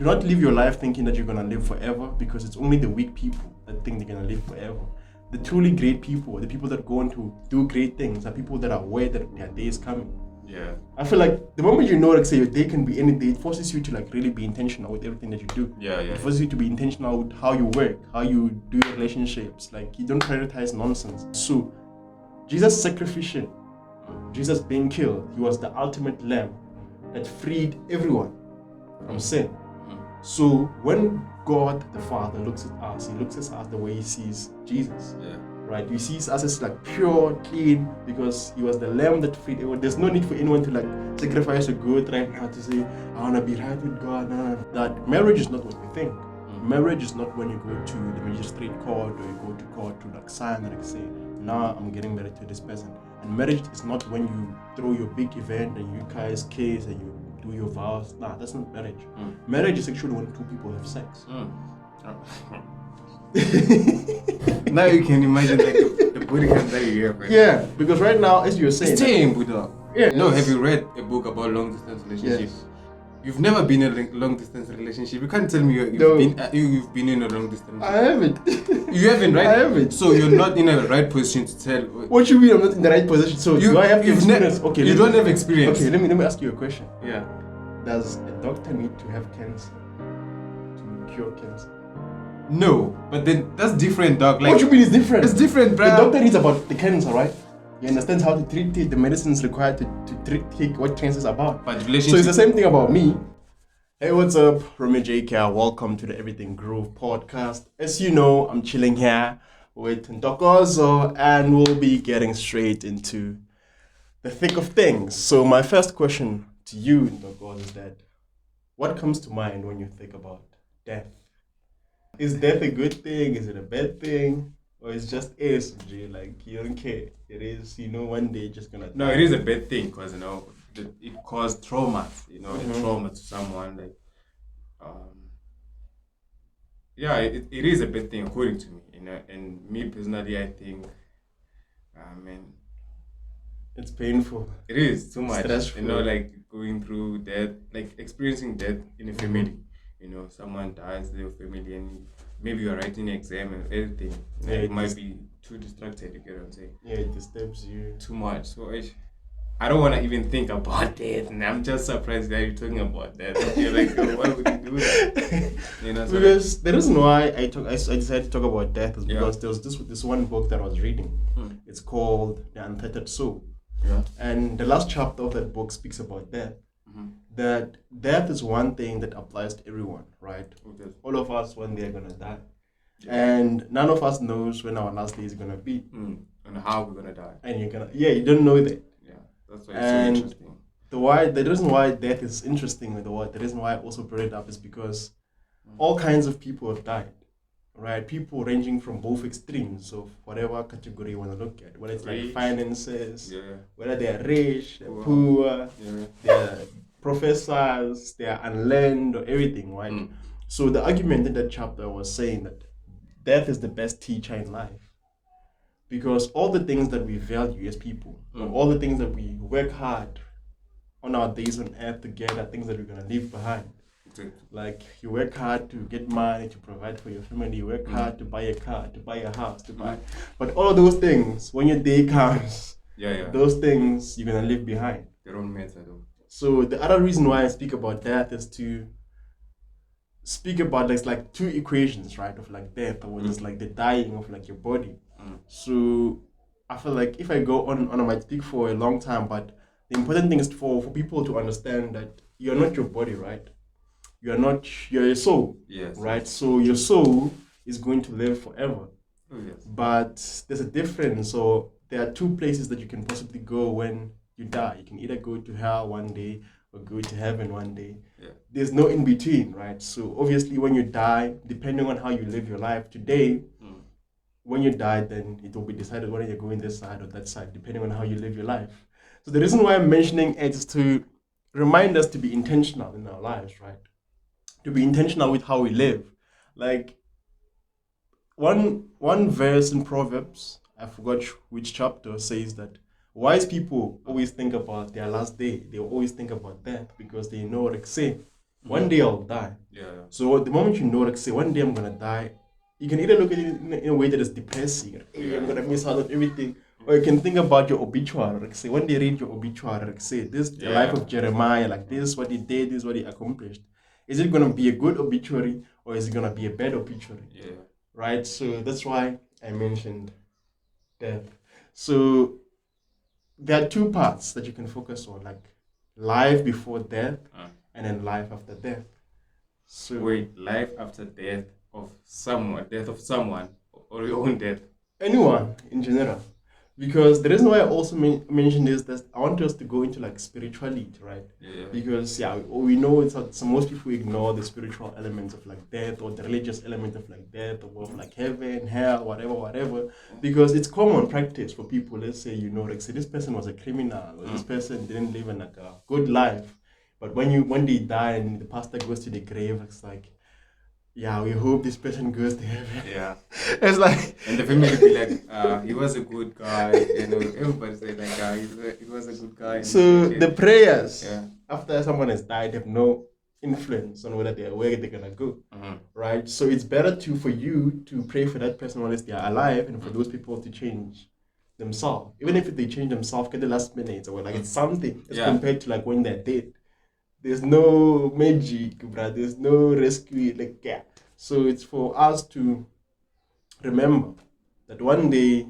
Do not live your life thinking that you're gonna live forever, because it's only the weak people that think they're gonna live forever. The truly great people, the people that go on to do great things, are people that are aware that their day is coming. Yeah. I feel like the moment you know, like, say your day can be any day, it forces you to like really be intentional with everything that you do. Yeah. It forces you to be intentional with how you work, how you do your relationships. Like, you don't prioritize nonsense. So Jesus' sacrificial, Jesus being killed, he was the ultimate lamb that freed everyone from sin. So when God the Father looks at us, he looks at us the way he sees Jesus. Yeah. Right? He sees us as like pure, clean, because he was the lamb that freed everyone. There's no need for anyone to like sacrifice a goat right now to say, I want to be right with God. No. That marriage is not what we think. Marriage is not when you go to the magistrate court or you go to court to like sign and like say, now I'm getting married to this person. And marriage is not when you throw your big event and you guys kiss and you do your vows. Nah, that's not marriage. Marriage is actually when two people have sex. Now you can imagine like the booty count that you have, right? Yeah, because right now, as you're saying, it's tame, Buddha. Yeah. No, have you read a book about long distance relationships? Yes. You've never been in a long distance relationship. You can't tell me you've been in a long distance. I haven't. You haven't, right? I haven't. So you're not in a right position to tell. What you mean I'm not in the right position? So do I have to experience? Okay, you don't have experience. Okay, let me ask you a question. Yeah. Does a doctor need to have cancer to cure cancer? No, but then that's different, dog. Like, what you mean is different? It's different, bro. The doctor needs about the cancer, right? He understands how to treat it, the medicines required to take what cancer is about. But so it's the same thing about me. Hey, what's up? Romy JK. Welcome to the Everything Groove podcast. As you know, I'm chilling here with Ntokozo, and we'll be getting straight into the thick of things. So my first question to you, Ntokozo, is that what comes to mind when you think about death? Is death a good thing? Is it a bad thing? Or it's just ASG, like you don't care. It is, one day just gonna die. No, it is a bad thing because, it caused trauma, a trauma to someone. Like, it is a bad thing according to me, and me personally, I think, it's painful. It is too much. Stressful. Like going through death, like experiencing death in a family. Someone dies in your family and maybe you're writing an exam and everything. It might be too distracted, you get what I'm saying? Yeah, it disturbs you. Too much. So I don't want to even think about death, and I'm just surprised that you're talking about death. You're like, why would you do that? Because the reason why I decided to talk about death is because there was this one book that I was reading. It's called The Untethered Soul. Yeah. And the last chapter of that book speaks about death. That death is one thing that applies to everyone, right? Okay. All of us one day are gonna die. Yeah. And none of us knows when our last day is gonna be. And how we're gonna die. And you don't know that. Yeah, that's why it's so interesting. The reason why death is interesting, the reason why I also brought it up is because all kinds of people have died, right? People ranging from both extremes of whatever category you want to look at, whether it's rich, like finances, whether they're rich, they're poor, they're professors, they're unlearned, or everything, right? So the argument in that chapter was saying that death is the best teacher in life, because all the things that we value as people, or all the things that we work hard on our days on earth to get, are things that we're gonna leave behind. Like, you work hard to get money to provide for your family, you work hard to buy a car, to buy a house, to buy, but all of those things, when your day comes, those things you're gonna leave behind. They don't matter though. So the other reason why I speak about death is to speak about like two equations, right, of like death, or just like the dying of like your body. So I feel like if I go on, I might speak for a long time, but the important thing is for people to understand that you're not your body, right? You're your soul, right? So your soul is going to live forever. But there's a difference. So there are two places that you can possibly go when you die. You can either go to hell one day or go to heaven one day. There's no in between, right? So obviously when you die, depending on how you live your life today, when you die, then it will be decided whether you're going this side or that side, depending on how you live your life. So the reason why I'm mentioning it is to remind us to be intentional in our lives, right? To be intentional with how we live. Like one verse in Proverbs, I forgot which chapter, says that wise people always think about their last day. They always think about death because they know what it's saying. One day I'll die. Yeah. So the moment you know, like say one day I'm gonna die, you can either look at it in a way that is depressing, like, hey, I'm gonna miss out on everything, or you can think about your obituary, like say one day read your obituary, like say this the life of Jeremiah, like this is what he did, this is what he accomplished. Is it gonna be a good obituary or is it gonna be a bad obituary? Yeah. Right. So that's why I mentioned death. So there are two parts that you can focus on, like life before death and then life after death. So wait, life after death of someone, or your own death? Anyone in general. Because the reason why I also mentioned is that I want us to go into like spirituality, right? Yeah. Because we know it's so most people ignore the spiritual elements of like death or the religious element of like death or of like heaven, hell, whatever. Because it's common practice for people. Let's say like say this person was a criminal or this person didn't live in like a good life, but when they die and the pastor goes to the grave, it's like, yeah, we hope this person goes to heaven. Yeah. It's like, and the family be like, he was a good guy. Everybody say like, he was a good guy. So the prayers after someone has died have no influence on where they're gonna go, right? So it's better for you to pray for that person while they are alive, and for those people to change themselves, even if they change themselves at the last minute or like it's something as compared to like when they're dead. There's no magic, bruh. There's no rescue. So it's for us to remember that one day,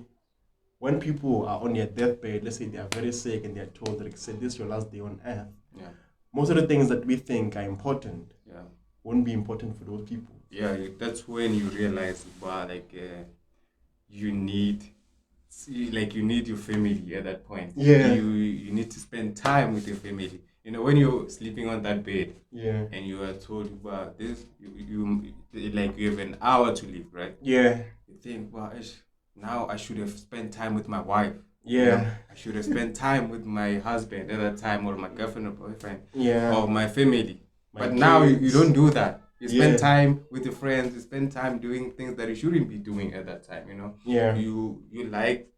when people are on their deathbed, let's say they are very sick and they're told, like, say, this is your last day on earth. Yeah. Most of the things that we think are important won't be important for those people. Yeah, that's when you realize, you need your family at that point. Yeah. You need to spend time with your family. When you're sleeping on that bed, and you are told, you have an hour to live, right? Yeah. You think, now I should have spent time with my wife. Yeah. I should have spent time with my husband at that time, or my girlfriend or boyfriend, or my family. But now you don't do that. You spend time with your friends. You spend time doing things that you shouldn't be doing at that time. Yeah. You like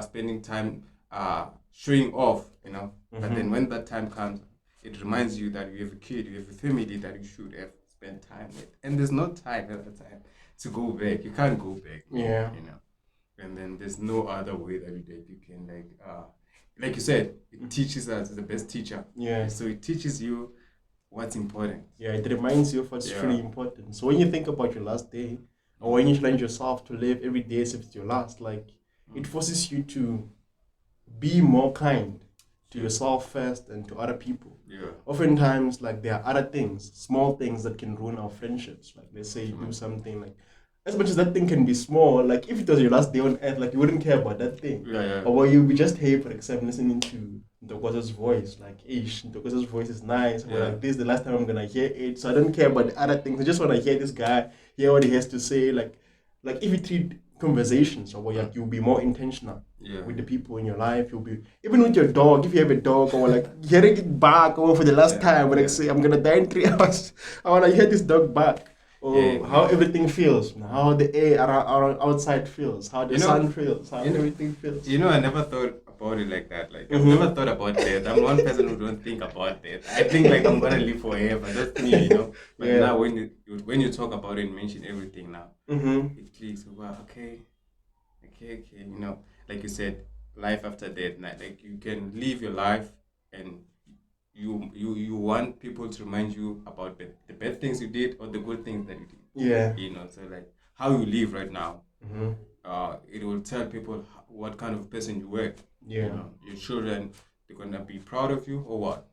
spending time showing off. But then when that time comes, it reminds you that you have a kid, you have a family that you should have spent time with, and there's no time at that time to go back. You can't go back. Yeah. And then there's no other way that you can like you said, it teaches us. It's the best teacher. Yeah. So it teaches you what's important. Yeah, it reminds you of what's really important. So when you think about your last day, or when you challenge yourself to live every day as if it's your last, it forces you to be more kind to yourself first and to other people. Yeah. Oftentimes, there are other things, small things that can ruin our friendships. Like, let's say you do something as much as that thing can be small, like if it was your last day on earth, you wouldn't care about that thing. Yeah. Or you'll be just here, for example, listening to Ntokoza's voice, Ntokoza's voice is nice. Or this is the last time I'm gonna hear it, so I don't care about the other things. I just wanna hear this guy, hear what he has to say. Like if you treat conversations, or you'll be more intentional with the people in your life. You'll be, even with your dog, if you have a dog, or hearing it bark, or for the last time, when say I'm gonna die in 3 hours, I wanna hear this dog bark. Or how everything feels, how the air around outside feels, how the sun feels, how everything feels. I never thought about it like that. I've never thought about death. I'm one person who don't think about death. I think I'm gonna live forever. That's me, But now when you talk about it and mention everything now, it clicks. Wow, okay. Like you said, life after death. You can live your life, and you want people to remind you about the bad things you did or the good things that you did. Yeah. So how you live right now. It will tell people what kind of person you were. Yeah. Your children, they're gonna be proud of you or what?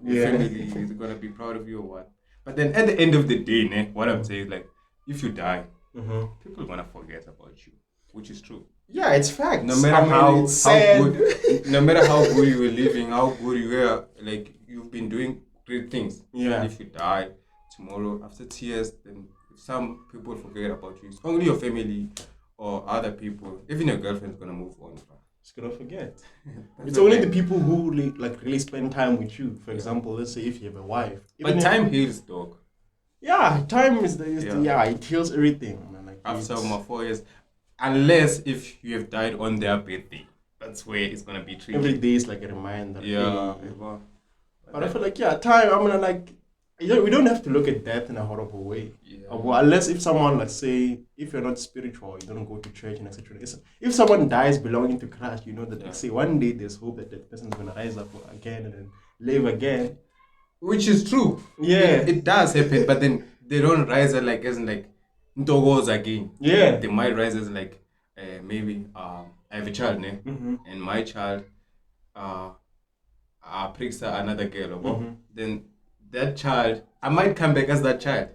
Your family is gonna be proud of you or what? But then at the end of the day, what I'm saying is if you die, people are gonna forget about you, which is true. Yeah, it's fact. No matter how good, no matter how good you were living, how good you were, you've been doing great things. Yeah. And if you die tomorrow after tears, then some people forget about you. It's only your family or other people. Even your girlfriend's gonna move on. It's gonna forget. It's only the people who really spend time with you. For example, let's say if you have a wife. But time heals, dog. Yeah, time is it heals everything. After 4 years. Unless if you have died on their birthday, that's where it's gonna be tricky. Every day is like a reminder. Yeah. But I feel time, I'm gonna we don't have to look at death in a horrible way. Yeah. Well, unless if someone, let's say, if you're not spiritual, you don't go to church and etc. If someone dies belonging to Christ, you know that like, say one day there's hope that that person's gonna rise up again and then live again. Which is true. Yeah. It does happen, but then they don't rise as like Ntogos again. Yeah. They might rise as like maybe I have a child, ne? And my child pricks another girl, then that child, I might come back as that child.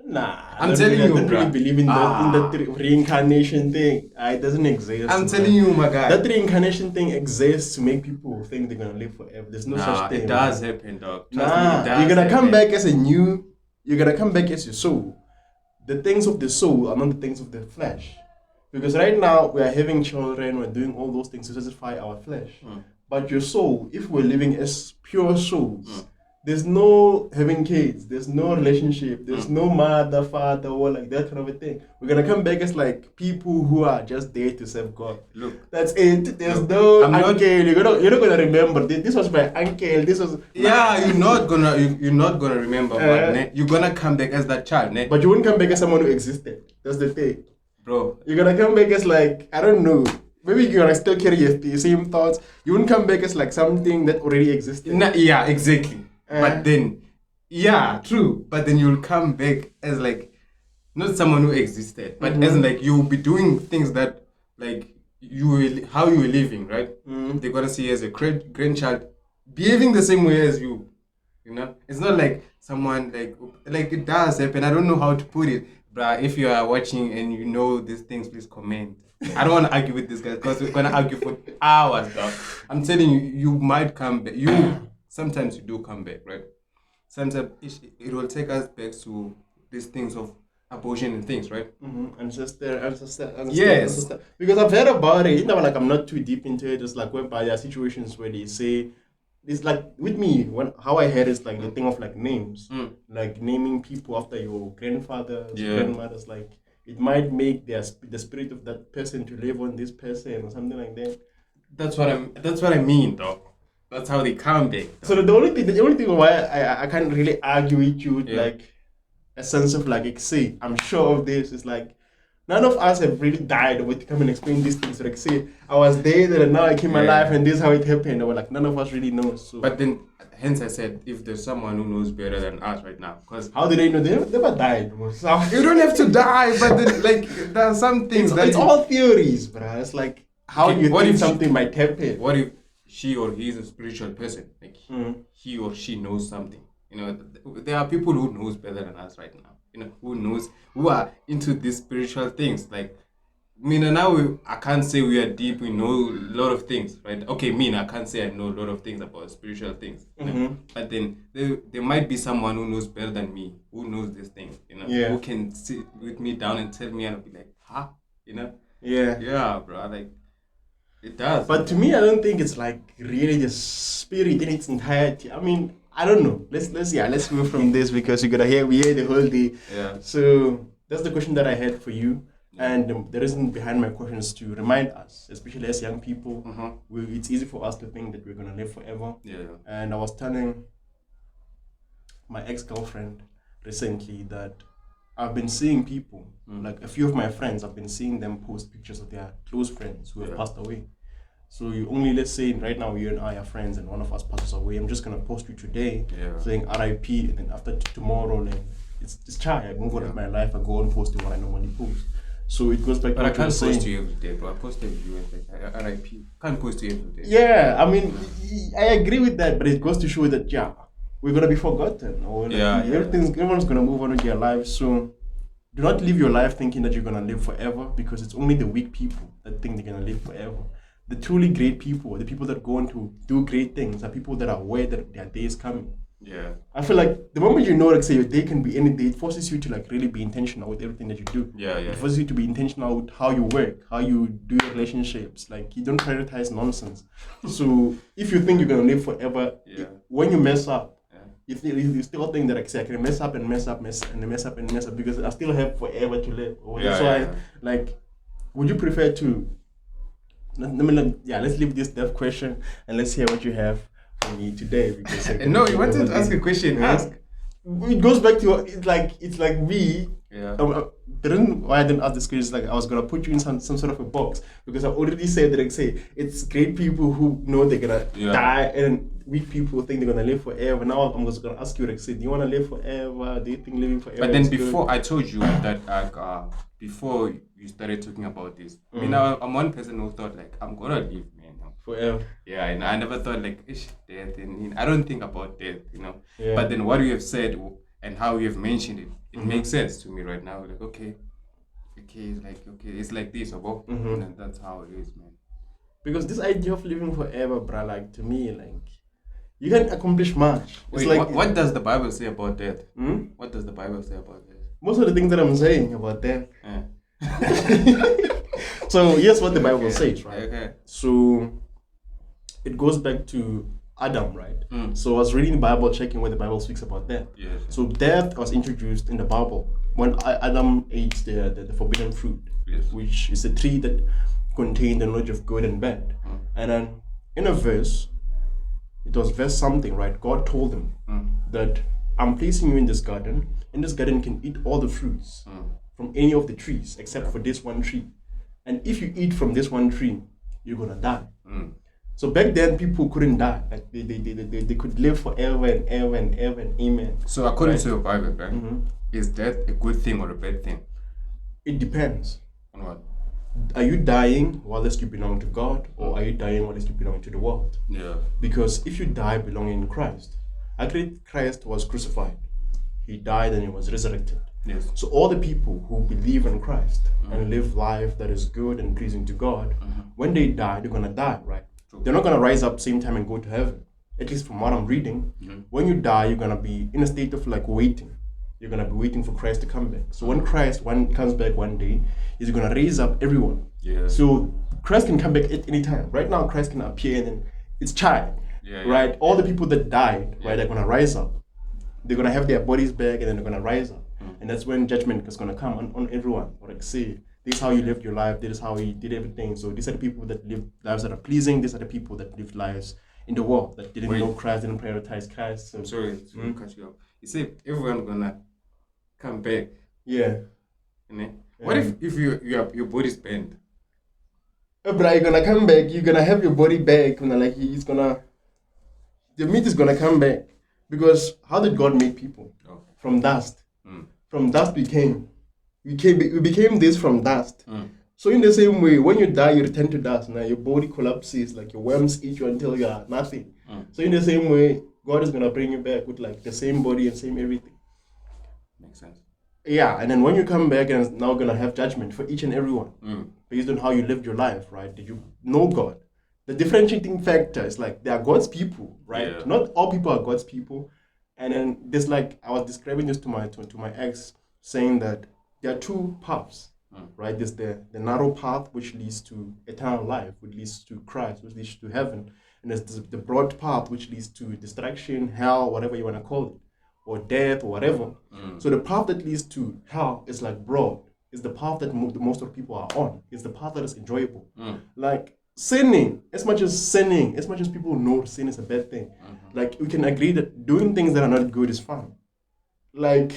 Nah, I'm telling you, I don't really bruh. believe in the reincarnation thing. It doesn't exist. I'm telling you, my guy. That reincarnation thing exists to make people think they're gonna live forever. There's no such thing. It does happen, dog. Trust me, it does you're gonna come back as you're gonna come back as your soul. The things of the soul are not the things of the flesh. Because right now we are having children, we're doing all those things to satisfy our flesh. But your soul, if we're living as pure souls, there's no having kids, there's no relationship, there's no mother, father, or like that kind of a thing. We're gonna come back as like people who are just there to serve God. Look, that's it. There's no uncle. You're not gonna remember. This was my uncle. This was you're not gonna remember. But you're gonna come back as that child. But you won't come back as someone who existed. That's the thing, bro. You're gonna come back as like I don't know. Maybe you're gonna still carry the same thoughts. You won't come back as like something that already existed. Yeah, exactly. But then, yeah, true. But then you'll come back as like not someone who existed, but as like you'll be doing things that like how you were living, right? They're gonna see you as a grandchild behaving the same way as you. You know, it's not like someone like it does happen. I don't know how to put it, but if you are watching and you know these things, please comment. I don't want to argue with this guy because we're gonna argue for hours, dog. I'm telling you, you might come back. Sometimes you do come back, right? Sometimes it will take us back to these things of abortion and things, right? Ancestor. Yes. Because I've heard about it. You know, like I'm not too deep into it. Just like whereby there are situations where they say, it's like with me, how I heard is like the thing of like names, like naming people after your grandfathers, grandmothers. Like it might make the spirit of that person to live on this person or something like that. That's what I mean, though. That's how they come back. So the only thing why I can't really argue with you with like a sense of like say I'm sure of this is like none of us have really died or to come and explain these things. So like say I was dead and now I came alive and this is how it happened. Or like none of us really know. So. But then hence I said if there's someone who knows better than us right now, because how do they know? They never died. You don't have to die, but then like there are some things it's all theories, bro. It's like how do you think something might happen? What if she or he is a spiritual person, like he or she knows something? You know, there are people who knows better than us right now. You know, who are into these spiritual things. Like, I mean, now I can't say we are deep. We know a lot of things, right? Okay, I can't say I know a lot of things about spiritual things. You know? But then there might be someone who knows better than me, who knows these things. You know, who can sit with me down and tell me, and I'll be like, huh? You know? Yeah, bro. Like. It does. But to me, I don't think it's like really the spirit in its entirety. I mean, I don't know. Let's move from this because we hear the whole day. Yeah. So that's the question that I had for you, and the reason behind my question is to remind us, especially as young people, it's easy for us to think that we're gonna live forever. Yeah. And I was telling my ex-girlfriend recently that I've been seeing people, like a few of my friends, I've been seeing them post pictures of their close friends who have passed away. So you only, let's say right now you and I are friends and one of us passes away, I'm just going to post you today saying RIP, and then after tomorrow, like, it's chai. I move on with my life, I go on posting what I normally post. So it goes back to what I can't post saying. You every day, bro. I posted you like RIP. Can't post you every day. Yeah, I mean, I agree with that, but it goes to show that, we're going to be forgotten. Or everyone's going to move on with their lives. So do not live your life thinking that you're going to live forever, because it's only the weak people that think they're going to live forever. The truly great people, the people that go on to do great things, are people that are aware that their day is coming. Yeah. I feel like the moment you know, like, say, your day can be any day, it forces you to, like, really be intentional with everything that you do. Yeah. It forces you to be intentional with how you work, how you do your relationships. Like, you don't prioritize nonsense. So if you think you're going to live forever, when you mess up, you still think that, like, say, I can mess up because I still have forever to live. That's why, like, would you prefer to... let's leave this death question and let's hear what you have for me today. Because no, you wanted to ask a question. Ask. it goes back to it's like me. Yeah. The reason why I didn't ask this question is like I was gonna put you in some sort of a box because I already said that, like, say it's great people who know they're gonna die and weak people think they're gonna live forever. Now I'm just gonna ask you, like, say, do you wanna live forever? Do you think living forever? But then is before good? I told you that before you started talking about this, I mean, I'm one person who thought like I'm gonna live, man. Forever. Yeah, and I never thought like ish, death, and I don't think about death, Yeah. But then what you have said and how you have mentioned it, it makes sense to me right now. Like okay, it's like this, or and that's how it is, man. Because this idea of living forever, bruh, like to me, like you can accomplish much. Wait, like what does the Bible say about death? Hmm? What does the Bible say about death? Most of the things that I'm saying about death. Yeah. So here's what the Bible says, right? Okay. So it goes back to Adam, right? So I was reading the Bible, checking where the Bible speaks about death. Yes. So death was introduced in the Bible when Adam ate the forbidden fruit, which is a tree that contained the knowledge of good and bad. And then in a verse, it was verse something, right? God told him that I'm placing you in this garden. In this garden, you can eat all the fruits from any of the trees except for this one tree. And if you eat from this one tree, you're gonna die. So back then, people couldn't die. Like they could live forever and ever and ever and amen. So according to your Bible, right, is death a good thing or a bad thing? It depends. On what? Are you dying while you belong to God, or are you dying while you belong to the world? Yeah. Because if you die belonging in Christ, actually Christ was crucified. He died and he was resurrected. Yes. So all the people who believe in Christ and live life that is good and pleasing to God, when they die, they're gonna die, right? True. They're not gonna rise up same time and go to heaven. At least from what I'm reading, when you die, you're gonna be in a state of like waiting. You're gonna be waiting for Christ to come back. So when Christ comes back one day, he's gonna raise up everyone. Yeah. So Christ can come back at any time. Right now, Christ can appear and then it's child. Yeah, right? yeah. All the people that died, right, they're gonna rise up. They're gonna have their bodies back and then they're gonna rise up. And that's when judgment is gonna come on everyone. Or like say, this is how you lived your life, this is how you did everything. So these are the people that live lives that are pleasing, these are the people that live lives in the world that didn't know Christ, didn't prioritize Christ. So I'm sorry to cut you off. You say everyone's gonna come back. yeah. What if your body's bent? But you're gonna come back, you're gonna have your body back, and like the meat is gonna come back. Because how did God make people? From dust. From dust we became this from dust. So in the same way, when you die, you return to dust. Now your body collapses, like your worms eat you until you are nothing. So in the same way, God is gonna bring you back with like the same body and same everything. Makes sense. Yeah, and then when you come back, and now gonna have judgment for each and everyone based on how you lived your life, right? Did you know God? The differentiating factor is like they are God's people, right? Yeah. Not all people are God's people. And then there's like I was describing this to my ex, saying that there are two paths, right? There's the narrow path which leads to eternal life, which leads to Christ, which leads to heaven, and there's the broad path which leads to destruction, hell, whatever you want to call it, or death or whatever. So the path that leads to hell is like broad. Is the path that most of the people are on. It's the path that is enjoyable. Like sinning, as much as people know sin is a bad thing, like we can agree that doing things that are not good is fun. Like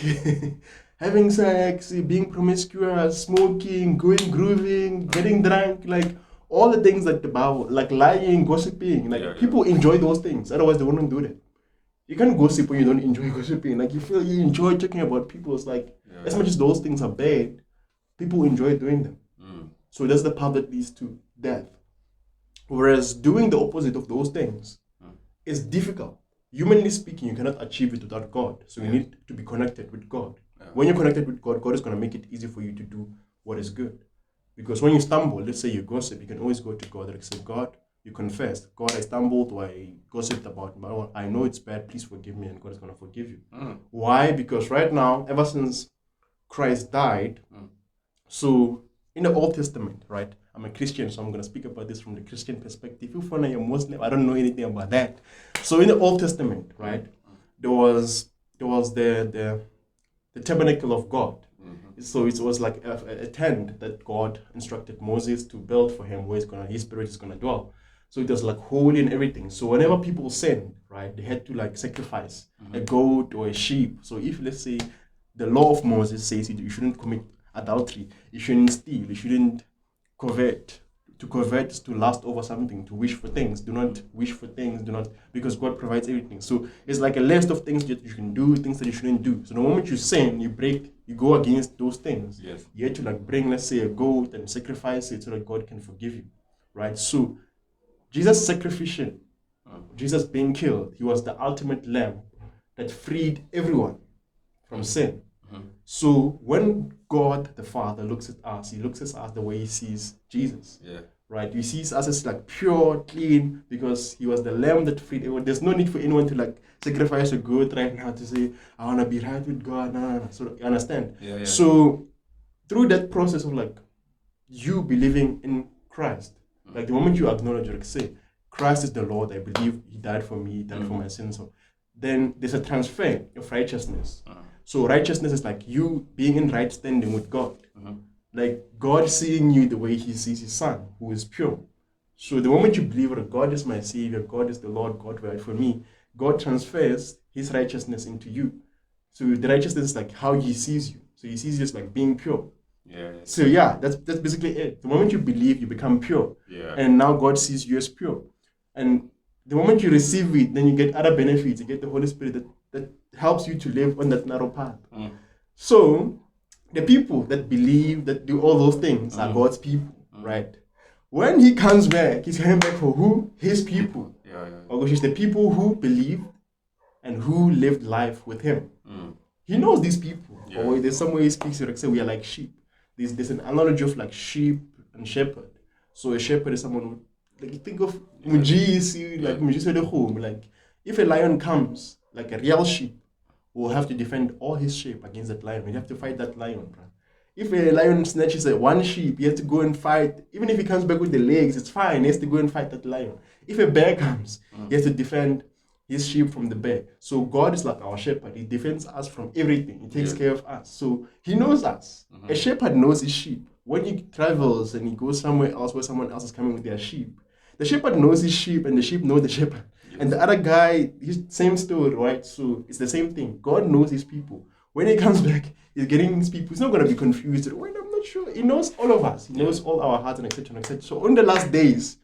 having sex, being promiscuous, smoking, going grooving, getting drunk, like all the things that the Bible, like lying, gossiping, like people enjoy those things. Otherwise, they wouldn't do that. You can't gossip when you don't enjoy gossiping. Like you enjoy talking about people. It's like as much as those things are bad, people enjoy doing them. So that's the path that leads to death. Whereas doing the opposite of those things is difficult. Humanly speaking, you cannot achieve it without God. So you need to be connected with God. When you're connected with God, God is going to make it easy for you to do what is good. Because when you stumble, let's say you gossip, you can always go to God and say, God, you confess, God, I stumbled or I gossiped about my. I know it's bad, please forgive me, and God is going to forgive you. Why? Because right now, ever since Christ died, so in the Old Testament, right? I'm a Christian, so I'm going to speak about this from the Christian perspective. If you're a Muslim, I don't know anything about that. So in the Old Testament, right, there was the tabernacle of God. So it was like a tent that God instructed Moses to build for him, where his spirit is going to dwell. So it was like holy and everything. So whenever people sinned, right, they had to like sacrifice a goat or a sheep. So if, let's say, the law of Moses says you shouldn't commit adultery, you shouldn't steal, you shouldn't covet. To covet is to lust over something, to wish for things. Do not wish for things, do not, because God provides everything. So it's like a list of things that you can do, things that you shouldn't do. So the moment you sin, you go against those things. Yes. You have to like bring, let's say, a goat and sacrifice it so that God can forgive you, right? So Jesus' sacrificial, Jesus being killed, he was the ultimate lamb that freed everyone from sin. So when God the Father looks at us, he looks at us the way he sees Jesus. Yeah. Right? He sees us as like pure, clean, because he was the lamb that freed everyone. There's no need for anyone to like sacrifice a goat right now to say, I want to be right with God. No. So you understand? Yeah. So through that process of like you believing in Christ, like the moment you acknowledge, like say, Christ is the Lord, I believe he died for me, he died for my sins. So then there's a transfer of righteousness. So righteousness is like you being in right standing with God. Like God seeing you the way he sees his son, who is pure. So the moment you believe that God is my savior, God is the Lord, God died for me, God transfers his righteousness into you. So the righteousness is like how he sees you. So he sees you as like being pure. Yeah. So yeah, that's basically it. The moment you believe, you become pure. Yeah. And now God sees you as pure. And the moment you receive it, then you get other benefits. You get the Holy Spirit that helps you to live on that narrow path. So the people that believe, that do all those things are God's people, right? When he comes back, he's coming back for who? His people. Which is the people who believed and who lived life with him. He knows these people. Or there's some way he speaks, like say we are like sheep. There's an analogy of like sheep and shepherd. So a shepherd is someone who, like you think of Mujisi, like Mujisi the home. Like if a lion comes, like a real sheep, will have to defend all his sheep against that lion. You have to fight that lion, bro. If a lion snatches one sheep, he has to go and fight. Even if he comes back with the legs, it's fine. He has to go and fight that lion. If a bear comes, he has to defend his sheep from the bear. So God is like our shepherd. He defends us from everything. He takes care of us. So he knows us. A shepherd knows his sheep. When he travels and he goes somewhere else where someone else is coming with their sheep, the shepherd knows his sheep and the sheep know the shepherd. And the other guy, his same story, right? So it's the same thing. God knows his people. When he comes back, he's getting his people. He's not going to be confused. Wait, I'm not sure. He knows all of us. He knows all our hearts and etc. etc. So on the last days,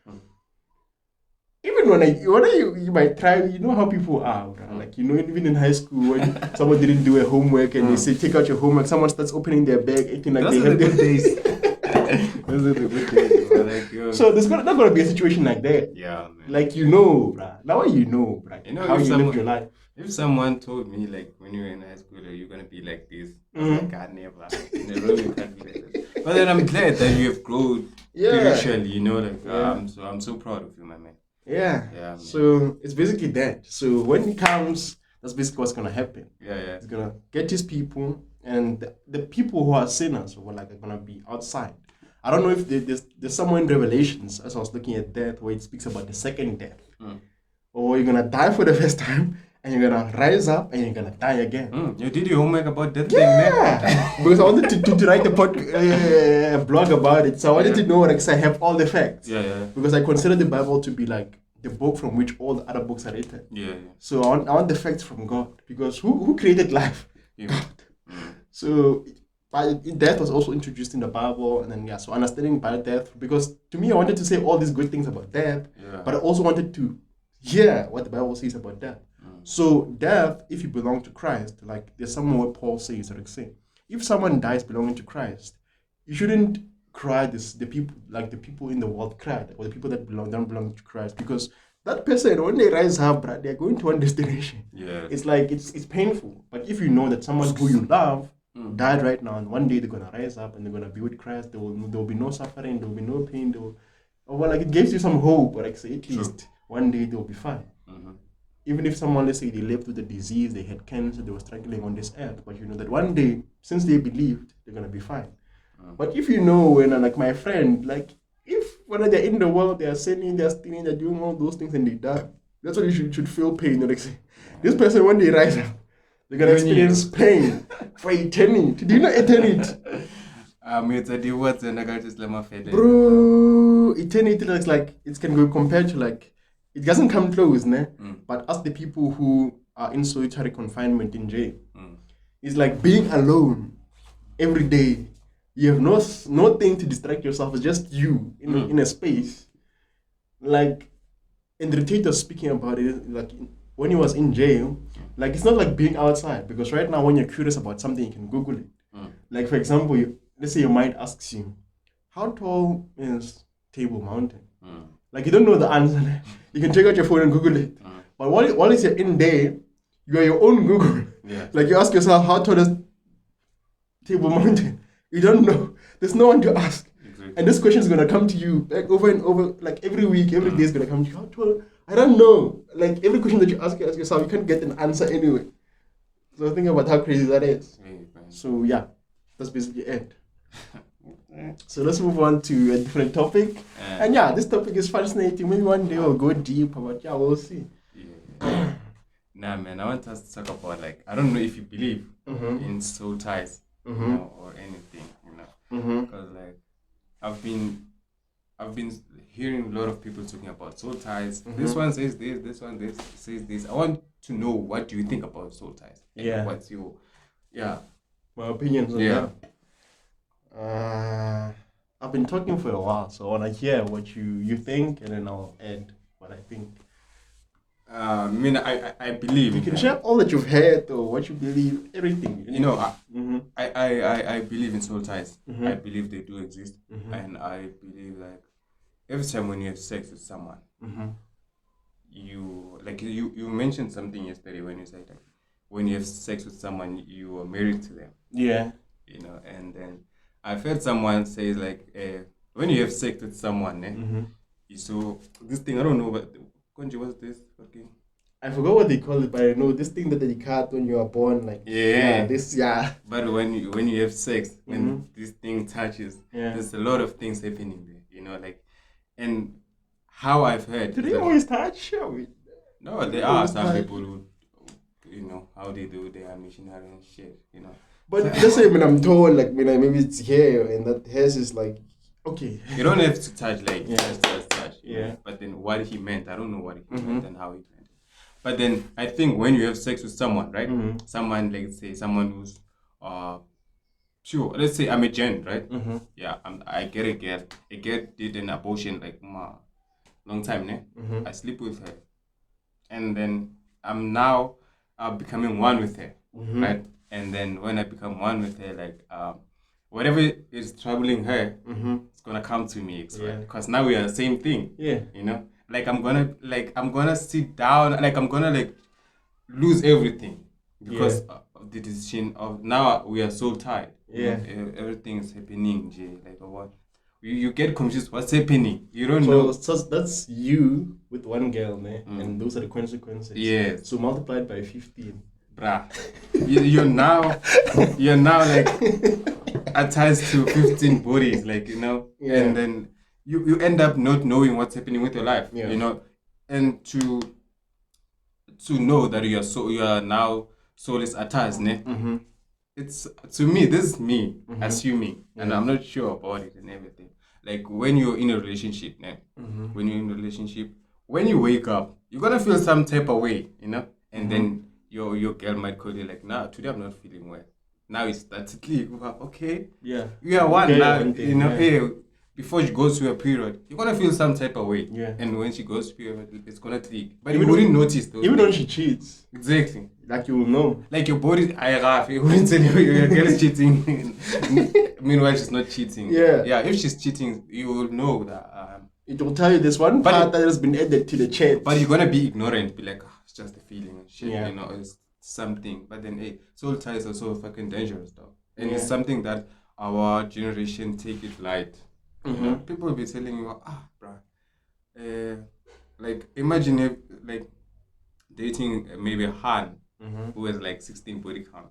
even when you might try, you know how people are. Like, you know, even in high school, when someone didn't do a homework and they say, take out your homework, someone starts opening their bag, acting like Those they have good days. Those are the good days. Like, so there's not going to be a situation like that. Yeah, man. Like, you know, bruh. Now you know, bruh. You know, how you live your life. If someone told me, like, when you were in high school, you're going to be like this, I was like, God, never. In the room, you can't be like this. But then I'm glad that you have grown spiritually, you know, like, I'm so proud of you, my man. Yeah. So it's basically that. So when he comes, that's basically what's going to happen. Yeah. He's going to get his people, and the people who are sinners are going to be outside. I don't know if there's somewhere in Revelations, as I was looking at death, where it speaks about the second death. Or you're going to die for the first time, and you're going to rise up, and you're going to die again. You did your homework about death? Yeah! Because I wanted to write a blog about it, so I wanted to know, like, so I have all the facts. Yeah. Because I consider the Bible to be like the book from which all the other books are written. Yeah. So I want the facts from God, because who created life? God. So death was also introduced in the Bible, and then so understanding by death, because to me I wanted to say all these good things about death, but I also wanted to hear what the Bible says about death. So death, if you belong to Christ, like there's somewhere Paul says, like say, if someone dies belonging to Christ, you shouldn't cry the people in the world cry, or the people that don't belong to Christ, because that person, when they rise up, they're going to one destination. Yeah. It's like it's painful. But if you know that someone who you love died right now, and one day they're gonna rise up and they're gonna be with Christ, there will be no suffering, there will be no pain, it gives you some hope, or like say at least one day they'll be fine. Even if someone, let's say, they lived with a disease, they had cancer, they were struggling on this earth, but you know that one day, since they believed, they're gonna be fine. But if you know, when like my friend, like if when they're in the world, they are sinning, they're stealing, they're doing all those things, and they die, that's why you should feel pain. Like say, this person, when they rise up, they're gonna experience pain for eternity. Do you know eternity? It's a divorce and I got just let my Bro. true eternity looks like it can go compared to like it doesn't come close, ne? But as the people who are in solitary confinement in jail, it's like being alone every day. You have nothing to distract yourself. It's just you in a space. Like, and the dictator speaking about it, like when he was in jail, like it's not like being outside, because right now when you're curious about something, you can Google it. Like for example, let's say your mind asks you, how tall is Table Mountain? Like you don't know the answer. You can take out your phone and Google it. But while you're in there, you are your own Google. Yeah. Like you ask yourself, how tall is Table Mountain? You don't know. There's no one to ask. Exactly. And this question is gonna come to you like over and over, like every week, every day is gonna come to you. How tall? I don't know. Like every question that you ask yourself, you can't get an answer anyway. So think about how crazy that is. So yeah, that's basically it. So let's move on to a different topic. And yeah, this topic is fascinating. Maybe one day we'll go deeper, but yeah, we'll see. Yeah. Nah, man, I want us to talk about, like, I don't know if you believe in soul ties, you know, or anything, you know, because like I've been hearing a lot of people talking about soul ties. This one says this one says this. I want to know, what do you think about soul ties? Like, yeah. What's your my opinions on that? I've been talking for a while, so I want to hear what you think, and then I'll add what I think. I mean, I believe you can share all that you've heard or what you believe, everything. You know, I believe in soul ties. I believe they do exist, and I believe like every time when you have sex with someone, you mentioned something yesterday when you said like when you have sex with someone, you are married to them. Yeah. You know, and then I've heard someone say like when you have sex with someone, you saw this thing. I don't know, but Konji, what's this? Okay. I forgot what they call it, but I know this thing that they cut when you are born, like But when you have sex, when this thing touches, there's a lot of things happening there, you know, like, and how I've heard. Do they always touch? No, there are some people who, you know, how they do their missionary and shit, you know. But let's say when I'm told, like, maybe it's hair, and that hair is like, okay. You don't have to touch, like, just touch. Yeah. But then what he meant, I don't know what he meant and how he meant it. But then I think when you have sex with someone, right? Someone, like, say, someone who's, sure, let's say I'm a gen, right? Yeah, I get a girl. A girl did an abortion, like, long time, ne? I sleep with her. And then I'm now becoming one with her, right? And then when I become one with her, like, whatever is troubling her, it's gonna come to me, right? Because now we are the same thing. Yeah. You know? Like I'm gonna sit down, like I'm gonna like lose everything because of the decision of now we are so tired. Yeah. Everything is happening, Jay. Like what? You get confused. What's happening? You don't know. So that's you with one girl, ne? And those are the consequences. Yeah. So multiplied by 15. Bruh. You're now like attached to 15 bodies, like, you know, and then you end up not knowing what's happening with your life, you know, and to know that you are now soulless attached, ne? It's, to me, this is me assuming, and I'm not sure about it and everything. Like when you're in a relationship, ne? When you're in a relationship, when you wake up, you're gonna feel some type of way, you know, and then your girl might call you like, nah, today I'm not feeling well. Now it's that click. Okay. Yeah. You are one now. You know, hey, before she goes through a period, you're gonna feel some type of way. Yeah. And when she goes through a period, it's gonna click. But you wouldn't notice though. Even when she cheats. Exactly. Like you will know. Like your body, you wouldn't tell you your girl is cheating. Meanwhile, she's not cheating. Yeah. Yeah. If she's cheating, you will know that. It will tell you this one part that has been added to the chat. But you're gonna be ignorant. Be like, it's just a feeling and shit. You know, it's something. But then, hey, soul ties are so fucking dangerous though. And it's something that our generation take it light. You know, people will be telling you, bruh, like imagine if like dating maybe a Han who has like 16 body count.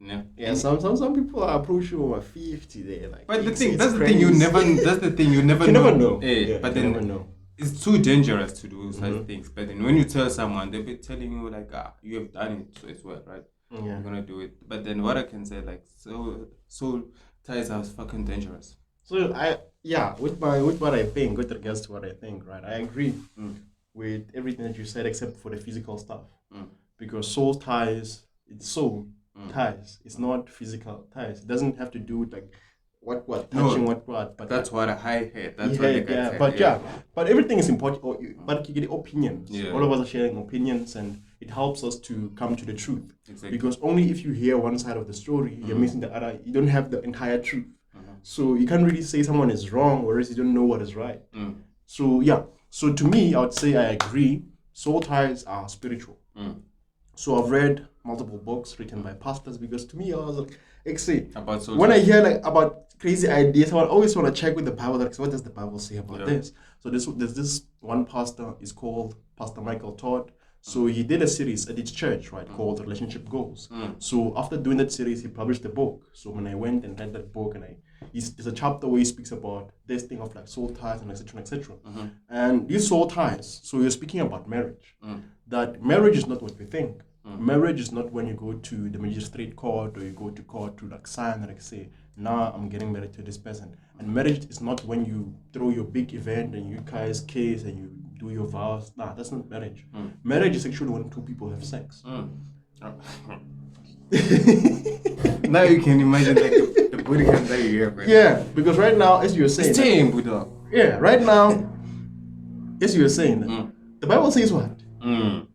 No. Yeah, some people are approaching over 50 there. Like, but that's the thing you never know. But then never know. It's too dangerous to do such things. But then when you tell someone, they'll be telling you like, you have done it as well, right? Yeah. You're gonna do it. But then what I can say, like, soul ties are fucking dangerous. So with what I think, with regards to what I think, right? I agree with everything that you said except for the physical stuff. Because soul ties, it's soul ties. It's not physical ties. It doesn't have to do with like what touching what, but that's what I heard. That's he what the had, guy yeah. said. But but everything is important. But you get opinions. Yeah. All of us are sharing opinions, and it helps us to come to the truth. Exactly. Because only if you hear one side of the story, you're missing the other. You don't have the entire truth. So you can't really say someone is wrong, whereas you don't know what is right. So so to me, I would say I agree. Soul ties are spiritual. So I've read multiple books written by pastors because to me I was like, see, about soul when ties. I hear like about crazy ideas, I always want to check with the Bible. Like, so what does the Bible say about this? So there's this one pastor is called Pastor Michael Todd. So he did a series at his church, right, called Relationship Goals. So after doing that series, he published a book. So when I went and read that book, and there's a chapter where he speaks about this thing of like soul ties and etc. etc. And these soul ties. So you're speaking about marriage. That marriage is not what we think. Marriage is not when you go to the magistrate court or you go to court to like sign and like say, nah, I'm getting married to this person. And marriage is not when you throw your big event and you guys kiss and you do your vows. Nah, that's not marriage. Marriage is actually when two people have sex. Now you can imagine like the booty can that you have. Right? Yeah, because right now, as you were saying, same Buddha. Yeah, right now, as you were saying, the Bible says what?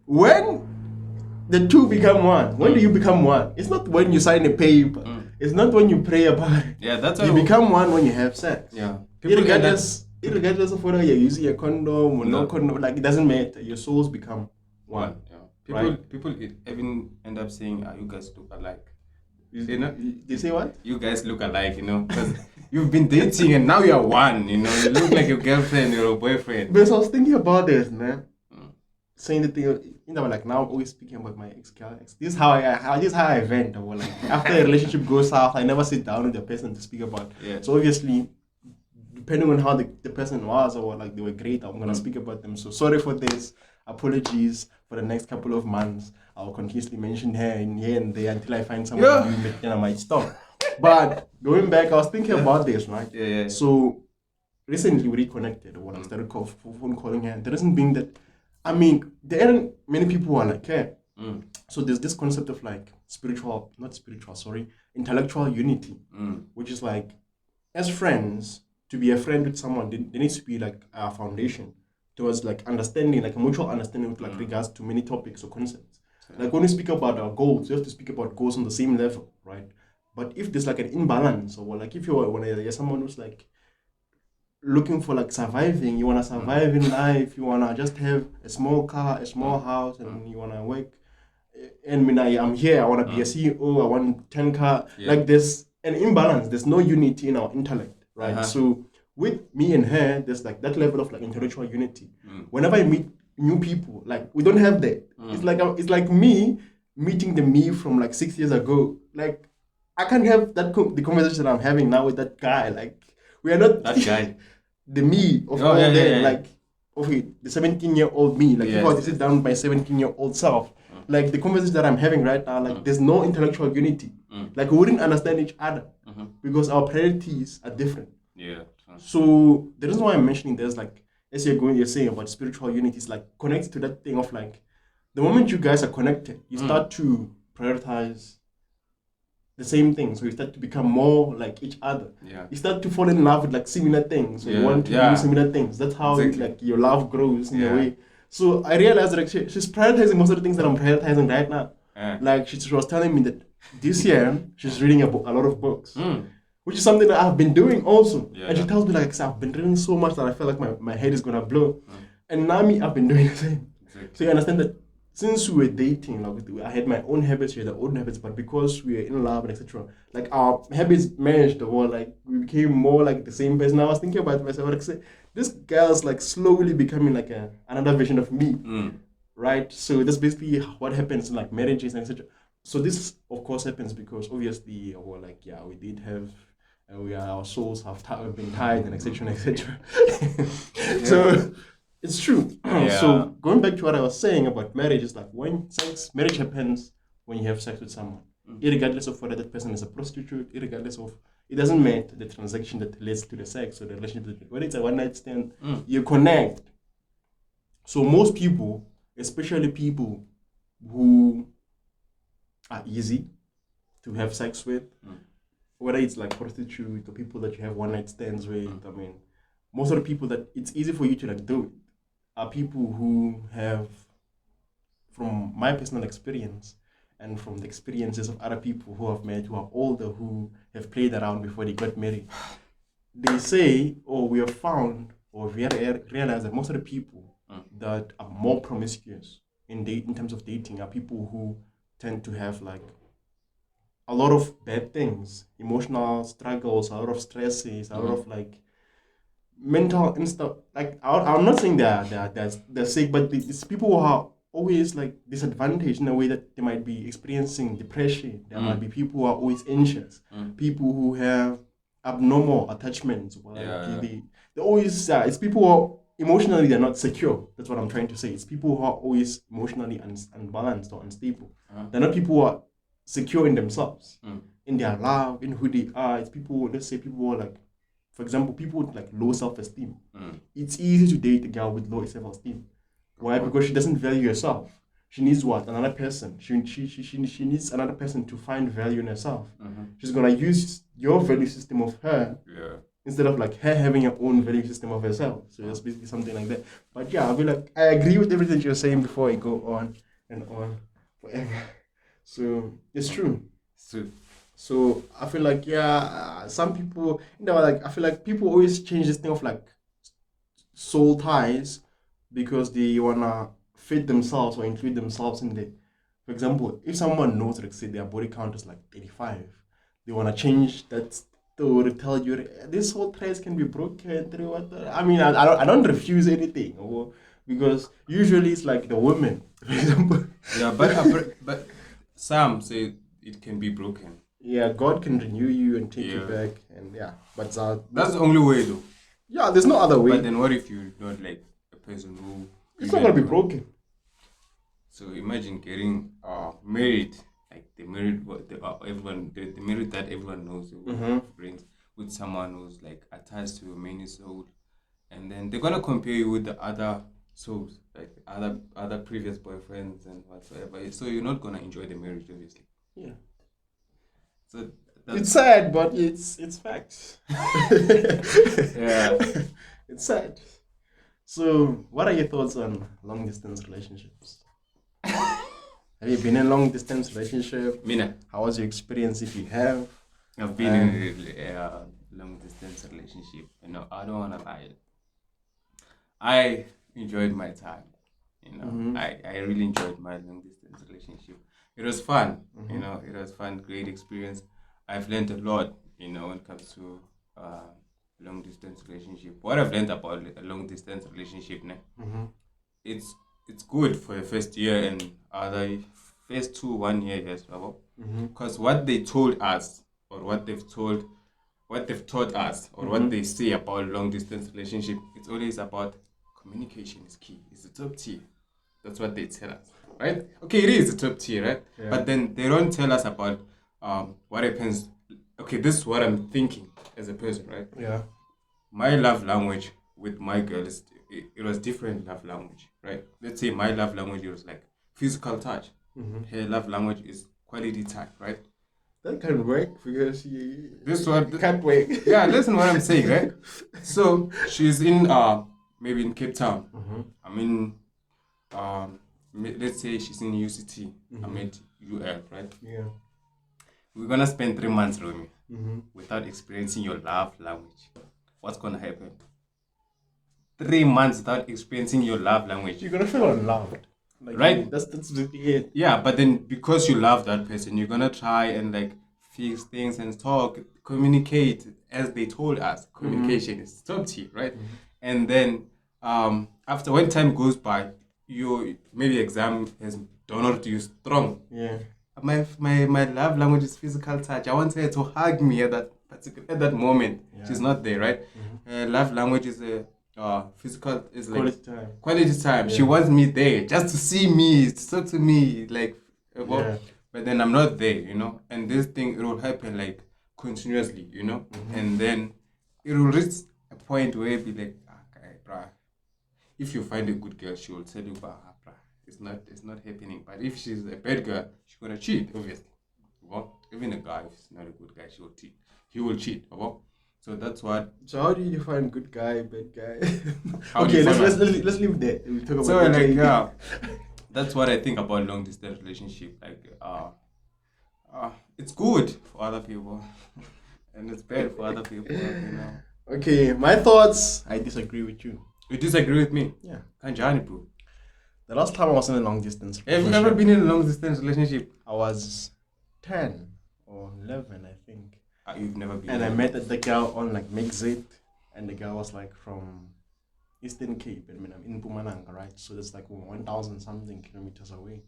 When the two become one. When do you become one? It's not when you sign a paper. It's not when you pray about it. Yeah, that's you become one when you have sex. Yeah. Irregardless of whether you're using a condom or no condom, like it doesn't matter. Your souls become one. Yeah. People even end up saying, "You guys look alike." You know? They say what? You guys look alike, you know, because you've been dating and now you're one. You know, you look like your girlfriend or your boyfriend. Because I was thinking about this, man. Saying the thing, like now I'm always speaking about my ex-girl. This is how I vent. Or like after a relationship goes south, I never sit down with the person to speak about. Yeah. So obviously, depending on how the person was or like they were great, I'm gonna speak about them. So sorry for this. Apologies for the next couple of months. I'll continuously mention her and here and there until I find someone new, then I might stop. But going back, I was thinking about this, right? Yeah. So recently we reconnected, or I started phone calling her. The reason being that, I mean, there aren't many people who are like her. So there's this concept of like intellectual unity, which is like, as friends, to be a friend with someone, there needs to be like a foundation towards like understanding, like a mutual understanding with like regards to many topics or concepts. Like when we speak about our goals, you have to speak about goals on the same level, right? But if there's like an imbalance, or like if you're someone who's like looking for like surviving, you want to survive in life, you want to just have a small car, a small house, and you want to work. And when I'm here, I want to be a CEO, I want 10 car. Like there's an imbalance, there's no unity in our intellect, right? So with me and her, there's like that level of like intellectual unity. Whenever I meet new people, like we don't have that. It's like me meeting the me from like 6 years ago. Like I can't have that the conversation I'm having now with that guy. Like we are not that guy. The me of all that. Like okay, the 17-year-old me. Like if I sit down with my 17-year-old self, like the conversation that I'm having right now, like there's no intellectual unity. Like we wouldn't understand each other because our priorities are different. Yeah. So the reason why I'm mentioning this, like as you're saying about spiritual unity, is like connected to that thing of like the moment you guys are connected, you start to prioritize the same thing. So you start to become more like each other. Yeah. You start to fall in love with like similar things. So you want to do similar things. That's how like your love grows in a way. So I realized that like, she's prioritizing most of the things that I'm prioritizing right now. Like she was telling me that this year she's reading a lot of books. Which is something that I've been doing also. And she tells me like, I've been reading so much that I feel like my head is gonna blow. And now I've been doing the same. So you understand that since we were dating, like I had my own habits, she had her own habits, but because we were in love and etc., like our habits merged, or like we became more like the same person. I was thinking about myself, like say, this girl's like slowly becoming like another version of me, right? So that's basically what happens in like marriages and etc. So this of course happens because obviously, we did have. Our souls have been tied and etc. etc. So it's true. So going back to what I was saying about marriage, is like marriage happens when you have sex with someone, regardless of whether that person is a prostitute, regardless of it doesn't matter the transaction that leads to the sex or the relationship. Whether it's a one night stand, you connect. So most people, especially people who are easy to have sex with, whether it's like prostitute or people that you have one night stands with, I mean, most of the people that it's easy for you to like do it are people who have, from my personal experience and from the experiences of other people who I've met who are older, who have played around before they got married, they say, or we have found, or we have realized that most of the people that are more promiscuous in terms of dating are people who tend to have like a lot of bad things, emotional struggles, a lot of stresses, a lot of like mental and stuff. Like I'm not saying they're sick, but it's people who are always like disadvantaged in a way that they might be experiencing depression. There might be people who are always anxious, people who have abnormal attachments. They always it's people who are emotionally they're not secure. That's what I'm trying to say. It's people who are always emotionally unbalanced or unstable. They're not people who are secure in themselves, in their love, in who they are. It's people, let's say people who are like, for example, people with like low self-esteem. It's easy to date a girl with low self-esteem. Why? Because she doesn't value herself. She needs what? Another person. She needs another person to find value in herself. She's gonna use your value system of her instead of like her having her own value system of herself. So it's basically something like that. But yeah, I feel like I agree with everything you're saying before I go on and on forever. So it's true. So I feel like some people, like I feel like people always change this thing of like soul ties because they wanna fit themselves or include themselves in the. For example, if someone knows, like say their body count is like 85, they wanna change that to tell you this whole ties can be broken through what. I mean, I don't refuse anything, because usually it's like the women, for example. Yeah, but some say it can be broken. Yeah, God can renew you and take you back, and but that's the only way, though. Yeah, there's no other way. But then, what if you're not like a person who? It's not gonna be broken. So imagine getting married, like the married the married that everyone knows, brings with someone who's like attached to your main soul, and then they're gonna compare you with the other souls, like other previous boyfriends and whatsoever. So you're not gonna enjoy the marriage, obviously. Yeah. So it's sad, but it's facts. Yeah. It's sad. So, what are your thoughts on long distance relationships? Have you been in a long distance relationship? Mina. How was your experience if you have? I've been in a long distance relationship. I don't wanna lie. I enjoyed my time. I really enjoyed my long distance relationship. It was fun. It was fun, great experience. I've learned a lot, when it comes to long distance relationship. What I've learned about a long distance relationship, it's good for the first year and the first 1 year, yes, because what they told us or what they've taught us or what they say about long distance relationship, it's always about communication is key. It's the top tier. That's what they tell us, right? Okay, it is the top tier, right? Yeah. But then they don't tell us about what happens. Okay, this is what I'm thinking as a person, right? Yeah. My love language with my girl it was different love language, right? Let's say my love language was like physical touch. Her love language is quality time, right? That can work because can't work. Yeah, listen what I'm saying, right? So she's in maybe in Cape Town. I'm in let's say she's in UCT. I'm at UL, right? Yeah. We're gonna spend 3 months, Romy, without experiencing your love language. What's gonna happen? 3 months without experiencing your love language. You're gonna feel unloved. Like, right? That's it. Yeah, but then because you love that person, you're gonna try and like fix things and talk, communicate as they told us. Communication is top tier, right? And then after when time goes by, your maybe exam has done you strong. Yeah. My love language is physical touch. I want her to hug me at that moment. Yeah. She's not there, right? Love language is physical is like quality time. Yeah. She wants me there just to see me, to talk to me, like. But then I'm not there, and this thing it will happen like continuously, you know, and then it will reach a point where it be like, okay, bruh, if you find a good girl, she will tell you, bruh, it's not happening. But if she's a bad girl, she's gonna cheat, obviously. Well, even a guy, if he's not a good guy, he will cheat. Well, so that's what. So how do you define good guy, bad guy? How do you Okay, let's define leave it there. We'll talk about So it like later. that's what I think about long distance relationship. Like it's good for other people, and it's bad for other people. You know. Okay, my thoughts. I disagree with you. You disagree with me? Yeah. Kanjani, bro. The last time I was in a long distance Have you relationship, ever been in a long distance relationship? I was 10 or 11, I think. You've never been. And I met the girl on like Mexit, and the girl was like from Eastern Cape. I mean, I'm in Pumalanga, right? So that's like 1,000 something kilometers away.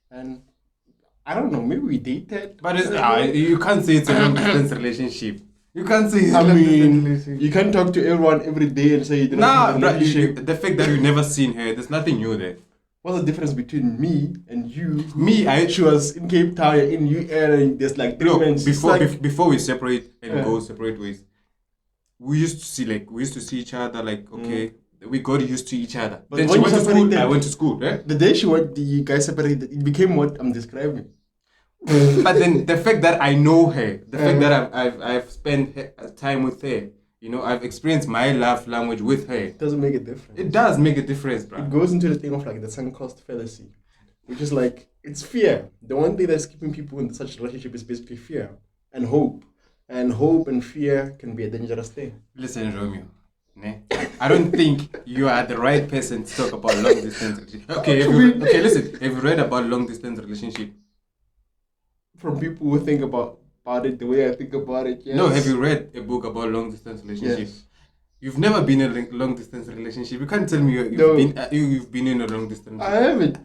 And I don't know, maybe we dated. But it's, you can't say it's a long distance relationship. You can't say it's I a long distance mean, relationship. you can't talk to everyone every day and say you don't Nah, have a bro, relationship. the fact that you've never seen her, there's nothing new there. What's the difference between me and you? Me, she was in Cape Town, in UN, and there's like 3 months. Before we separate and go separate ways, we used to see each other like, okay, we got used to each other. But Then when she went you to school, separated- I went to school, right? The day you guys separated, it became what I'm describing. But then the fact that I know her, the fact that I've spent time with her, you know, I've experienced my love language with her. It doesn't make a difference. It does make a difference, bro. It goes into the thing of like the sunk cost fallacy, which is like, it's fear. The one thing that's keeping people in such a relationship is basically fear and hope. And hope and fear can be a dangerous thing. Listen, Romeo. I don't think you are the right person to talk about long distance relationship. Okay, listen. Have you read about long distance relationship? From people who think about it the way I think about it, yes. No, have you read a book about long distance relationship? Yes. You've never been in a long distance relationship. You can't tell me you've been in a long distance. I haven't.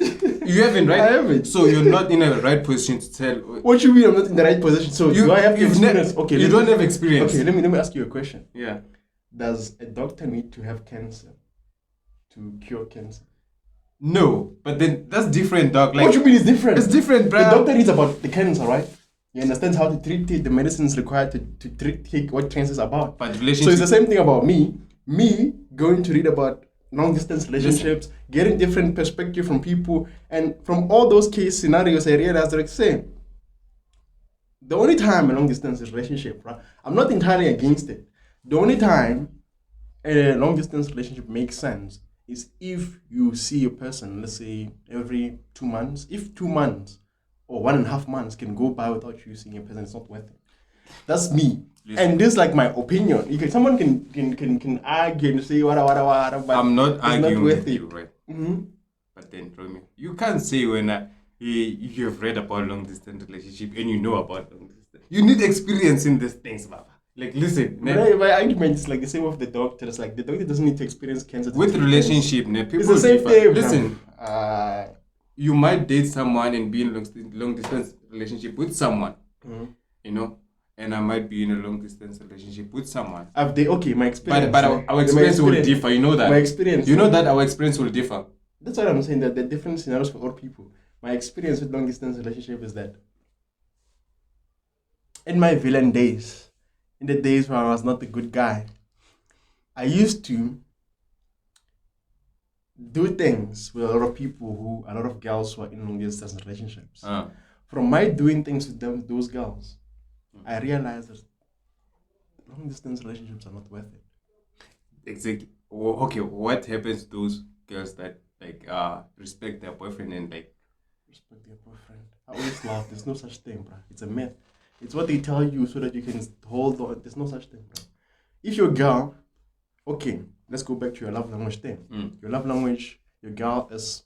You haven't, right? I haven't. So you're not in a right position to tell. What you mean I'm not in the right position? So do I have to experience? Okay, you don't have experience. Okay, let me ask you a question. Yeah. Does a doctor need to have cancer to cure cancer? No, but then that's different, dog. Like, what you mean it's different? It's different, bro. The doctor reads about the cancer, right? He understands how to treat it, the medicines required to take what cancer is about. But relationship. So it's the same thing about me. Me going to read about long distance relationships, getting different perspective from people, and from all those case scenarios, I realized that it's the same. The only time a long distance relationship, right? I'm not entirely against it. The only time a long distance relationship makes sense is if you see a person, let's say every 2 months. If 2 months or 1.5 months can go by without you seeing a person, it's not worth it. That's me. Listen. And this is like my opinion. Someone can argue and say what, but I'm not arguing with it. you, right? Mm-hmm. But then, Romeo, you can't say when you've read about long distance relationship and you know about long distance. You need experience in these things, Baba. Like, listen. My argument is like the same with the doctor. It's like the doctor doesn't need to experience cancer. With relationship, people it's the same thing. Listen, you might date someone and be in a long distance relationship with someone, you know, and I might be in a long distance relationship with someone. My experience. But our experience will differ. You know that. My experience. You know that our experience will differ. That's what I'm saying. That the different scenarios for all people. My experience with long distance relationship is that in my villain days, in the days where I was not a good guy, I used to do things with a lot of girls who are in long distance relationships. From my doing things with those girls, I realized that long distance relationships are not worth it. Exactly. Okay, what happens to those girls that respect their boyfriend and respect their boyfriend? I always laugh. There's no such thing, bro. It's a myth. It's what they tell you so that you can hold on. There's no such thing, bro. If your girl, okay, let's go back to your love language thing. Your love language, your girl is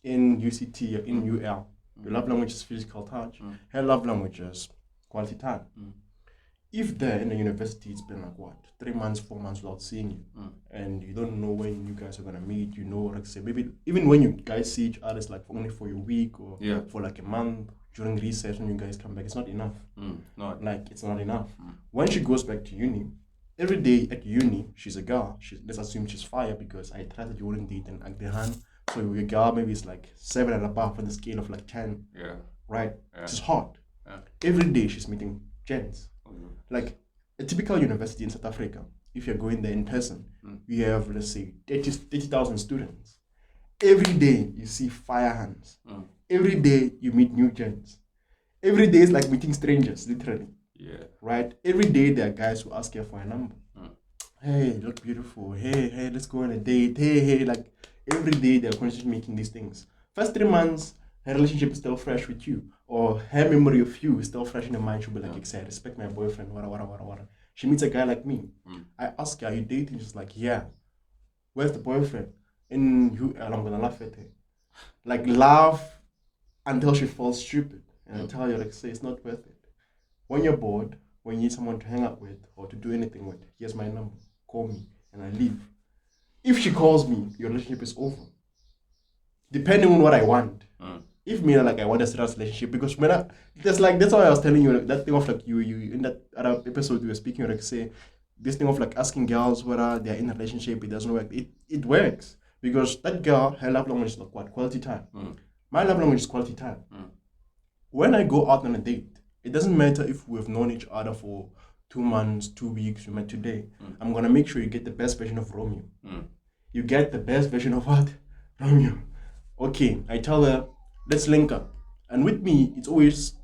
in UCT or in UL. Your love language is physical touch. Her love language is quality time. If they're in a university, it's been like what, 3 months, 4 months without seeing you, and you don't know when you guys are gonna meet. You know, like say maybe even when you guys see each other, it's like only for a week or for like a month. During recess, when you guys come back, it's not enough. It's not enough. When she goes back to uni, every day at uni, she's a girl. Let's assume she's fire because I tried that you wouldn't date an Agdehan. So your girl maybe is like 7 and above on the scale of like 10. Yeah. Right? Yeah. She's hot. Yeah. Every day she's meeting gents. Like a typical university in South Africa, if you're going there in person, you have, let's say, 30,000 students. Every day you see fire hands. Every day you meet new gens. Every day is like meeting strangers, literally. Yeah. Right? Every day there are guys who ask you for a number. Hey, you look beautiful. Hey, let's go on a date. Hey. Like every day they're constantly making these things. First 3 months, her relationship is still fresh with you. Or her memory of you is still fresh in her mind. She'll be like, I respect my boyfriend, whatever. She meets a guy like me. I ask her, are you dating? She's like, yeah. Where's the boyfriend? And I'm gonna laugh at her. Like laugh until she falls stupid. And I tell her, like, say it's not worth it. When you're bored, when you need someone to hang out with or to do anything with, here's my number. Call me and I leave. If she calls me, your relationship is over. Depending on what I want. If me like I want a serious relationship, because when that's why I was telling you that thing of like you in that other episode we were speaking, like say this thing of like asking girls whether they're in a relationship, it doesn't work. It works because that girl, her love language is like what? Quality time. My love language is quality time. When I go out on a date, it doesn't matter if we've known each other for 2 months, 2 weeks, we met today. I'm gonna make sure you get the best version of Romeo. You get the best version of what? Romeo. Okay, I tell her, let's link up. And with me, it's always,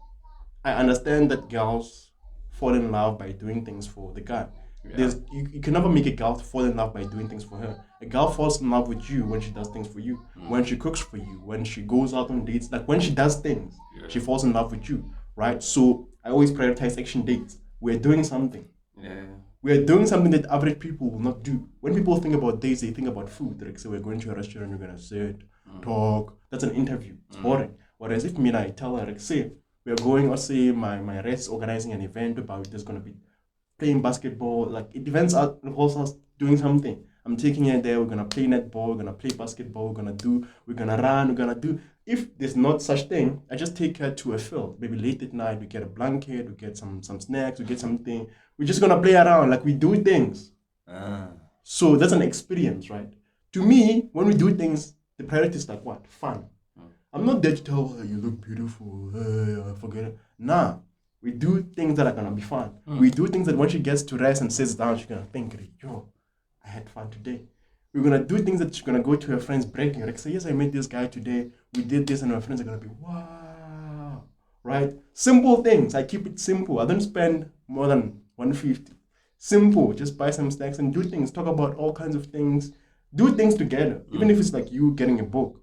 I understand that girls fall in love by doing things for the guy. Yeah. You can never make a girl fall in love by doing things for her. A girl falls in love with you when she does things for you, when she cooks for you, when she goes out on dates, like when she does things, she falls in love with you, right? So I always prioritize action dates. We're doing something. Yeah. We're doing something that average people will not do. When people think about dates, they think about food. Like, say, we're going to a restaurant, we're going to sit, talk. That's an interview. It's boring. Whereas if me and I tell her, like, say, we're going, or say, my rest organizing an event about there's going to be playing basketball. Like, it depends on us doing something. I'm taking her there, we're going to play netball, we're going to play basketball, we're going to run, we're going to do. If there's not such thing, I just take her to a field. Maybe late at night, we get a blanket, we get some snacks, we get something. We're just going to play around, like we do things. So that's an experience, right? To me, when we do things, the priority is like what? Fun. I'm not there to tell her, you look beautiful, forget it. Nah, we do things that are going to be fun. We do things that when she gets to rest and sits down, she's going to think, yo, I had fun today. We're going to do things that she's going to go to her friends breaking. Like, say, yes, I met this guy today. We did this, and her friends are going to be, wow. Right? Simple things. I keep it simple. I don't spend more than 150. Simple. Just buy some snacks and do things. Talk about all kinds of things. Do things together. Even if it's like you getting a book.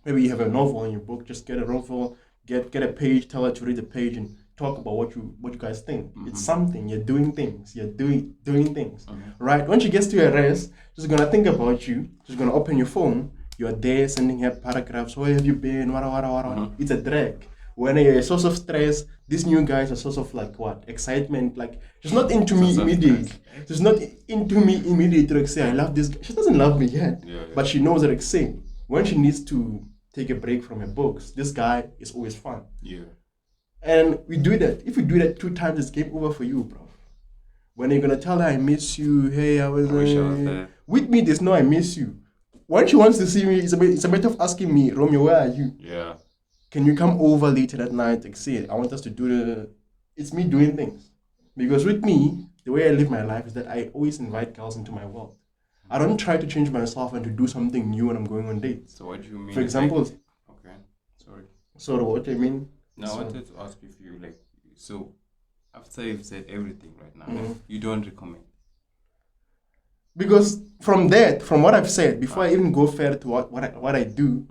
Maybe you have a novel in your book. Just get a novel. Get a page. Tell her to read the page and talk about what you guys think. It's something. You're doing things. You're doing things. Right? When she gets to her rest, she's going to think about you. She's going to open your phone. You're there sending her paragraphs. Where have you been? What. It's a drag. When you're a source of stress, this new guy is a source of like what? Excitement. Like, she's not into me immediately. She's not into me immediately to say, I love this guy. She doesn't love me yet. But she knows that like say, when she needs to take a break from her books, this guy is always fun. Yeah. And we do that. If we do that 2 times, it's game over for you, bro. When you're gonna tell her I miss you, hey, I wish I was there. With me, there's no I miss you. When she wants to see me, it's a matter of asking me, Romeo, where are you? Yeah. Can you come over later that night? Like, say, I want us to do it's me doing things. Because with me, the way I live my life is that I always invite girls into my world. I don't try to change myself and to do something new when I'm going on dates. So what do you mean? For example, okay, sorry. So what I mean? No, I wanted to ask if you like. So after you've said everything right now, you don't recommend. Because from what I've said, before I even go further to what I do,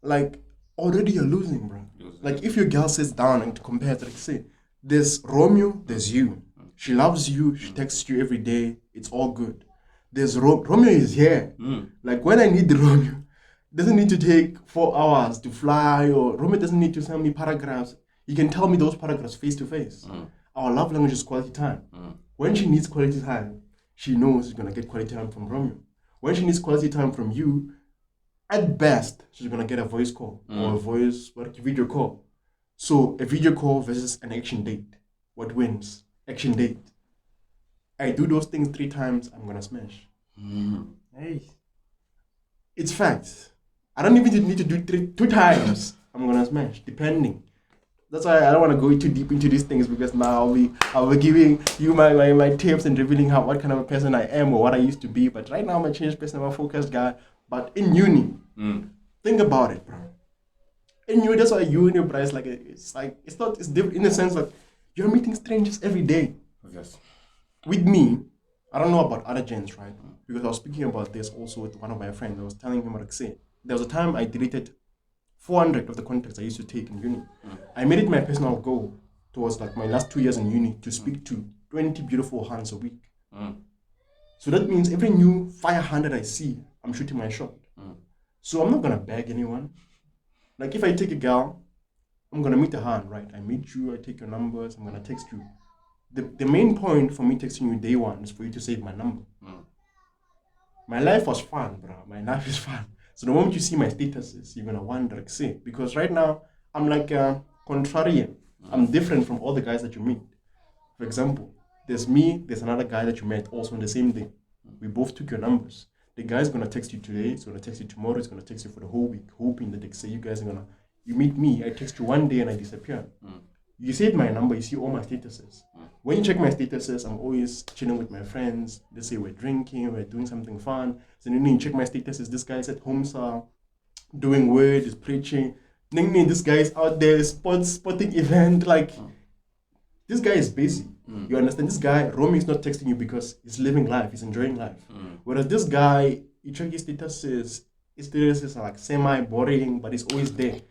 like already you're losing, bro. Like if your girl sits down and compares, like say, there's Romeo, there's you. She loves you. She texts you every day. It's all good. There's Romeo is here. Like when I need the Romeo, it doesn't need to take 4 hours to fly, or Romeo doesn't need to send me paragraphs. You can tell me those paragraphs face to face. Our love language is quality time. When she needs quality time, she knows she's gonna get quality time from Romeo. When she needs quality time from you, at best, she's gonna get a voice call or a video call. So a video call versus an action date. What wins? Action date. I do those things 3 times, I'm gonna smash. Hey, it's facts. I don't even need to do 2 times. I'm gonna smash, depending. That's why I don't want to go too deep into these things, because now I'll be giving you my tips and revealing what kind of a person I am or what I used to be. But right now I'm a changed person, I'm a focused guy. But in uni, think about it, bro. In uni, that's why uni, bro, it's different in the sense that you're meeting strangers every day. Yes. With me, I don't know about other gens, right? Because I was speaking about this also with one of my friends. I was telling him what I say. There was a time I deleted 400 of the contacts I used to take in uni. I made it my personal goal towards like my last 2 years in uni to speak to 20 beautiful hands a week. So that means every new fire hand that I see, I'm shooting my shot. So I'm not gonna beg anyone. Like if I take a girl, I'm gonna meet a hand, right? I meet you, I take your numbers, I'm gonna text you. The main point for me texting you day one is for you to save my number. My life was fun, bro. My life is fun. So the moment you see my statuses, you're gonna wonder, like, see, because right now I'm like contrarian. I'm different from all the guys that you meet. For example, there's me, there's another guy that you met also on the same day. We both took your numbers. The guy's gonna text you today, he's gonna text you tomorrow, he's gonna text you for the whole week, hoping that they say you guys are gonna, you meet me, I text you one day and I disappear. You save my number, you see all my statuses. When you check my statuses, I'm always chilling with my friends. They say we're drinking, we're doing something fun. So then you check my statuses, this guy's at home, sir, doing word, is preaching. Then this guy's out there, spotting event, like, this guy is busy. You understand? This guy, Romy, is not texting you because he's living life, he's enjoying life. Whereas this guy, you check his statuses are like semi-boring, but he's always there.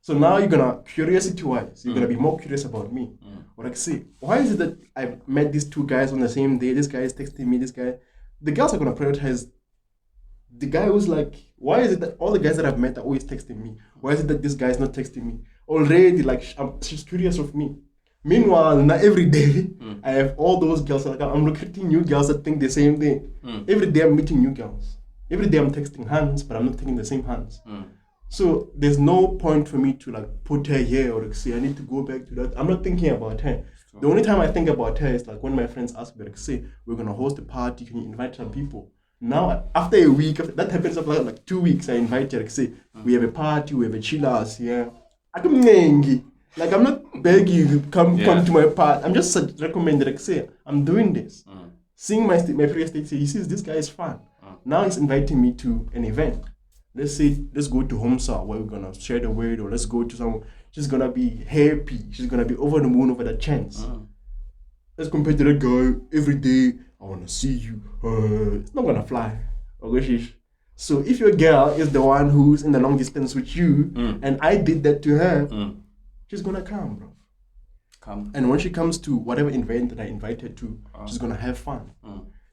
So now you're gonna, curiosity-wise, you're gonna be more curious about me. Or like, see, why is it that I met these two guys on the same day? This guy is texting me, this guy. The girls are gonna prioritize the guy who's like, why is it that all the guys that I've met are always texting me? Why is it that this guy is not texting me? Already, like, she's curious of me. Meanwhile, not every day, I have all those girls, like, I'm recruiting new girls that think the same thing. Every day I'm meeting new girls. Every day I'm texting hands, but I'm not taking the same hands. So there's no point for me to like put her here or like say I need to go back to that. I'm not thinking about her. The only time I think about her is like when my friends ask me, like, say, we're gonna host a party, can you invite some people? Now after a week, that happens after like 2 weeks, I invite her, like, say, we have a party, we have a chillers here. Like, I'm not begging you to come to my party. I'm just recommending, like, say, I'm doing this. Seeing my previous state, say, he sees this guy is fun. Now he's inviting me to an event. Let's say, let's go to Homsa where we're gonna share the word, or let's go to someone. She's gonna be happy. She's gonna be over the moon over that chance. Let's compare to that guy every day. I wanna see you. It's not gonna fly. So if your girl is the one who's in the long distance with you, and I did that to her, she's gonna come, bro. And when she comes to whatever event that I invite her to, she's gonna have fun.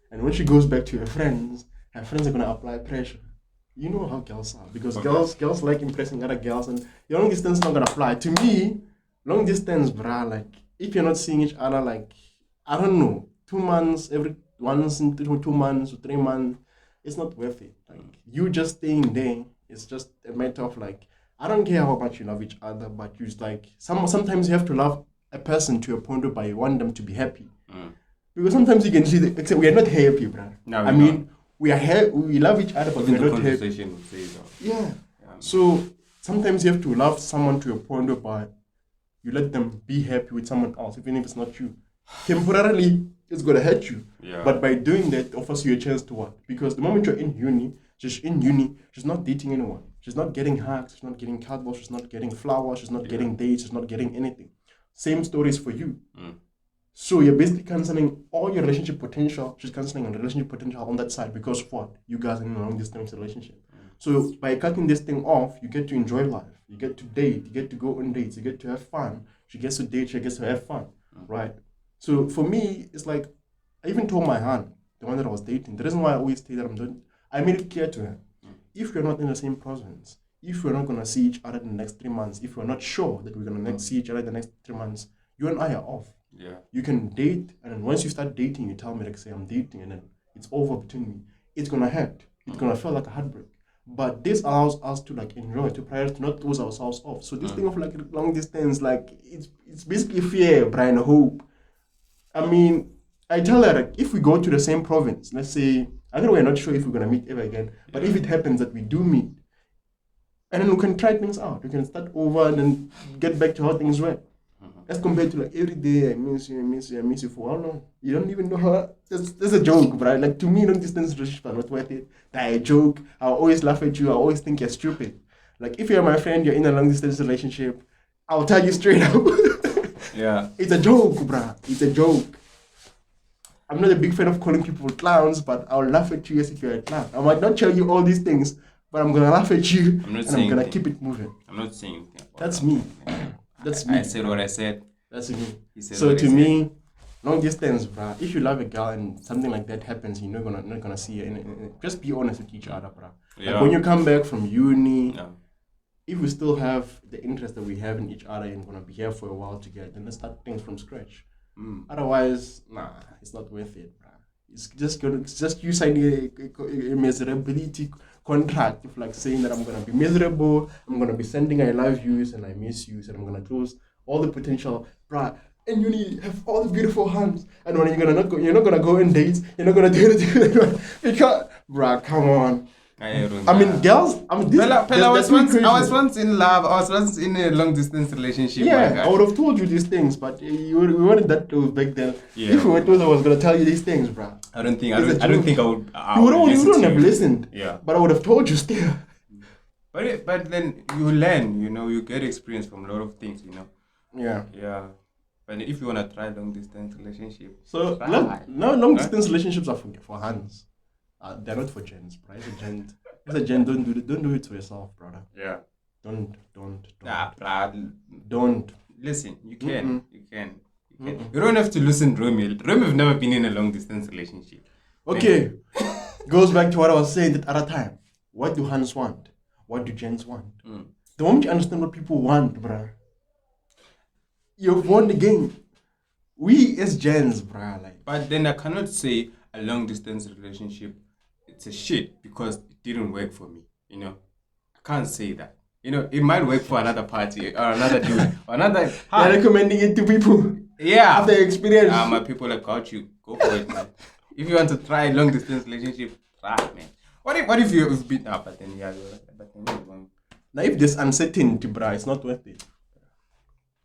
And when she goes back to her friends are gonna apply pressure. You know how girls are, because girls like impressing other girls, and your long distance is not gonna fly. To me, long distance, bruh, like, if you're not seeing each other, like, I don't know, 2 months, once in 2 months or 3 months, it's not worth it. Like, you just staying there, it's just a matter of like, I don't care how much you love each other, but you just like, sometimes you have to love a person to a point where you want them to be happy. Because sometimes you can see that, except we are not happy, bruh. No, I mean, we are we love each other, but even we're the not happy. conversation would say so. Yeah. So sometimes you have to love someone to a point where you let them be happy with someone else, even if it's not you. Temporarily, it's gonna hurt you. But by doing that, it offers you a chance to what? Because the moment you're in uni, she's not dating anyone. She's not getting hugs, she's not getting cardboard, she's not getting flowers, she's not getting dates, she's not getting anything. Same stories for you. So you're basically cancelling all your relationship potential. She's cancelling a relationship potential on that side because of what? You guys are in a long distance relationship. So by cutting this thing off, you get to enjoy life. You get to date. You get to go on dates. You get to have fun. She gets to date. She gets to have fun, right? So for me, it's like, I even told my aunt, the one that I was dating, the reason why I always say that I made it clear to her, if we're not in the same province, if we're not going to see each other in the next 3 months, if we're not sure that we're going to see each other in the next 3 months, you and I are off. You can date, and then once you start dating, you tell me, like, say, I'm dating, and then it's over between me. It's gonna hurt. It's gonna feel like a heartbreak. But this allows us to like enjoy, to prioritize, to not close ourselves off. So this thing of like long distance, like, it's basically fear, Brian, hope. I mean, I tell her, like, if we go to the same province, let's say, I know we're not sure if we're gonna meet ever again, but if it happens that we do meet, And then we can try things out. We can start over and then get back to how things were. As compared to like every day, I miss you, I miss you, I miss you for how long? You don't even know how. That's a joke, bro. Like to me, long distance relationships are not worth it. They're a joke. I'll always laugh at you. I always think you're stupid. Like if you're my friend, you're in a long distance relationship, I'll tell you straight up. Yeah. It's a joke, bro. It's a joke. I'm not a big fan of calling people clowns, but I'll laugh at you as if you're a clown. I might not tell you all these things, but I'm gonna laugh at you I'm not and I'm gonna keep it moving. I'm not saying anything about That's that. me. That's me. I said what I said. That's me. He said So what to he me, long distance, bruh. If you love a girl and something like that happens, you're not gonna see her. Just be honest with each other, bruh. Yeah. Like when you come back from uni, Yeah. if we still have the interest that we have in each other and gonna be here for a while together, then let's start things from scratch. Otherwise, nah, it's not worth it, bruh. It's just you signing a miserability contract of like saying that I'm gonna be miserable, I'm gonna be sending I love yous and I miss yous, and I'm gonna close all the potential, bruh. And you have all the beautiful hands, and when you're not gonna go on dates, you're not gonna do anything because, bruh, come on. I mean, girls. I mean, I was once in love. I was once in a long distance relationship. Yeah, I would have told you these things, but we weren't that close back then. Yeah. If we were close, I was gonna tell you these things, bruh. I don't think I It's a would. joke. I You would wouldn't have listened. Yeah. But I would have told you still. But then you learn. You get experience from a lot of things. Yeah. Yeah. But if you wanna try long distance relationship, So try. long distance relationships are for hands. They're not for gents, bro. As a gent, don't do it to yourself, brother. Yeah. Don't. Nah, bruh. Don't. Listen, you can. You can. You don't have to listen to Romeo. Romeo have never been in a long distance relationship. Okay. Goes back to what I was saying that other time. What do hands want? What do gents want? The moment you understand what people want, bruh, you've won the game. We as gents, bruh, like. But then I cannot say a long distance relationship it's a shit because it didn't work for me. I can't say that. It might work for another party or another dude or another. You're recommending it to people. Yeah. After experience. My people like got you. Go for it, man. If you want to try a long distance relationship, try, man. What if you've been up? But then you're wrong. Now if there's uncertainty, bruh, it's not worth it.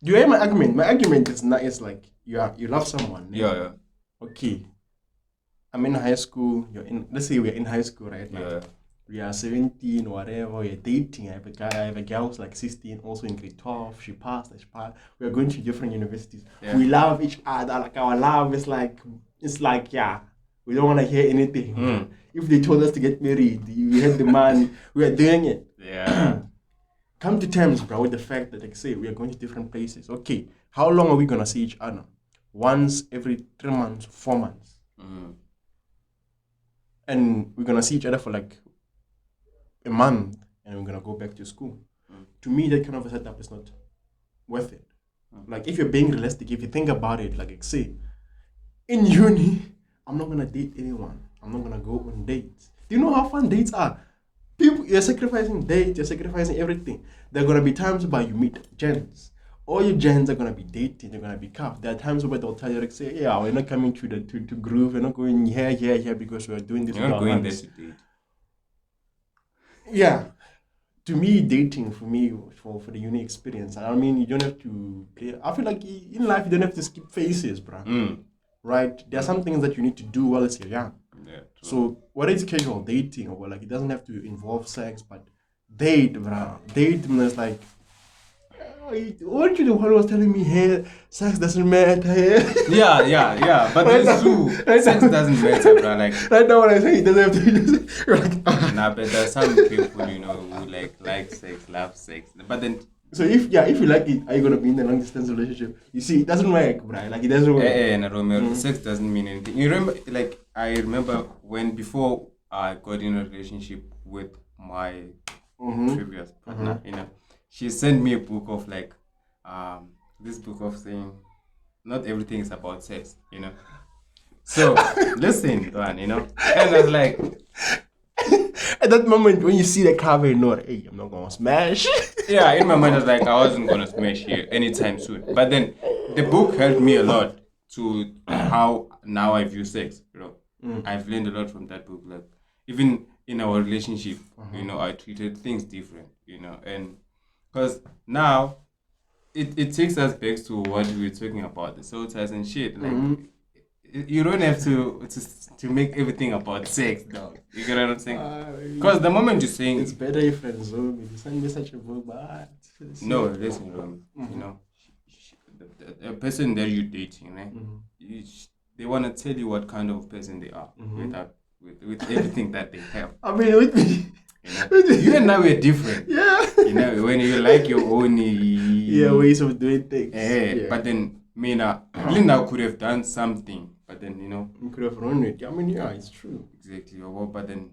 Do you hear my argument? My argument is not. It's like you love someone. Yeah. Okay. I'm in high school. Let's say we're in high school right now. Yeah. We are 17, whatever. We're dating. I have a girl who's like 16, also in grade 12. She passed. We are going to different universities. Yeah. We love each other. Like our love is like yeah. We don't want to hear anything. If they told us to get married, we had the money. We are doing it. Yeah. Come to terms, bro, with the fact that, like, say, we are going to different places. Okay, how long are we gonna see each other? Once every 3 months, 4 months. And we're gonna see each other for like a month, and we're gonna go back to school. To me, that kind of a setup is not worth it. Like, if you're being realistic, if you think about it, like say, in uni, I'm not gonna date anyone. I'm not gonna go on dates. Do you know how fun dates are? You're sacrificing dates, you're sacrificing everything. There are gonna be times where you meet gents. All your gents are gonna be dating, they're gonna be cuffed. There are times where they'll tell you, like, say, yeah, we're not coming to groove, we're not going here because we're doing this. You're not going there to date. Yeah. To me, dating for the uni experience, I mean, you don't have to play. I feel like in life you don't have to skip phases, bro. Right? There are some things that you need to do while you're young. Yeah. So whether it's casual dating or like it doesn't have to involve sex, but date, bro. Date is like, weren't you the one who was telling me, hey, sex doesn't matter? Yeah. But it's true. Sex doesn't matter, bro. Like right now, when I say it doesn't have to, you're like, nah, but there's some people, who like sex, love sex. But then. So if you like it, are you gonna be in a long distance relationship? You see, it doesn't work, bro. Like it doesn't work. Romeo, sex doesn't mean anything. You remember, like I remember before I got in a relationship with my previous partner, she sent me a book of like, this book of saying, not everything is about sex, So listen, Duan, and I was like. At that moment, when you see the cover, you know, hey, I'm not gonna smash. Yeah, in my mind, I was like, I wasn't gonna smash here anytime soon. But then, the book helped me a lot to how now I view sex. I've learned a lot from that book. Like even in our relationship, you know, I treated things different, you know, and because now it takes us back to what we were talking about, the soul ties and shit. Like, you don't have to make everything about sex, dog. You get what I'm saying? Because the moment you're saying it's better if friends zone me. Send me such a book, but no, listen, Romy, you know, the person that you're dating, right? They want to tell you what kind of person they are with everything that they have. I mean, with me. You know, you and I were different. Yeah. You know, when you like your own ways of doing things. But then Linda could have done something, but then you know, you could have run it. I mean, yeah, it's true. Exactly. But then,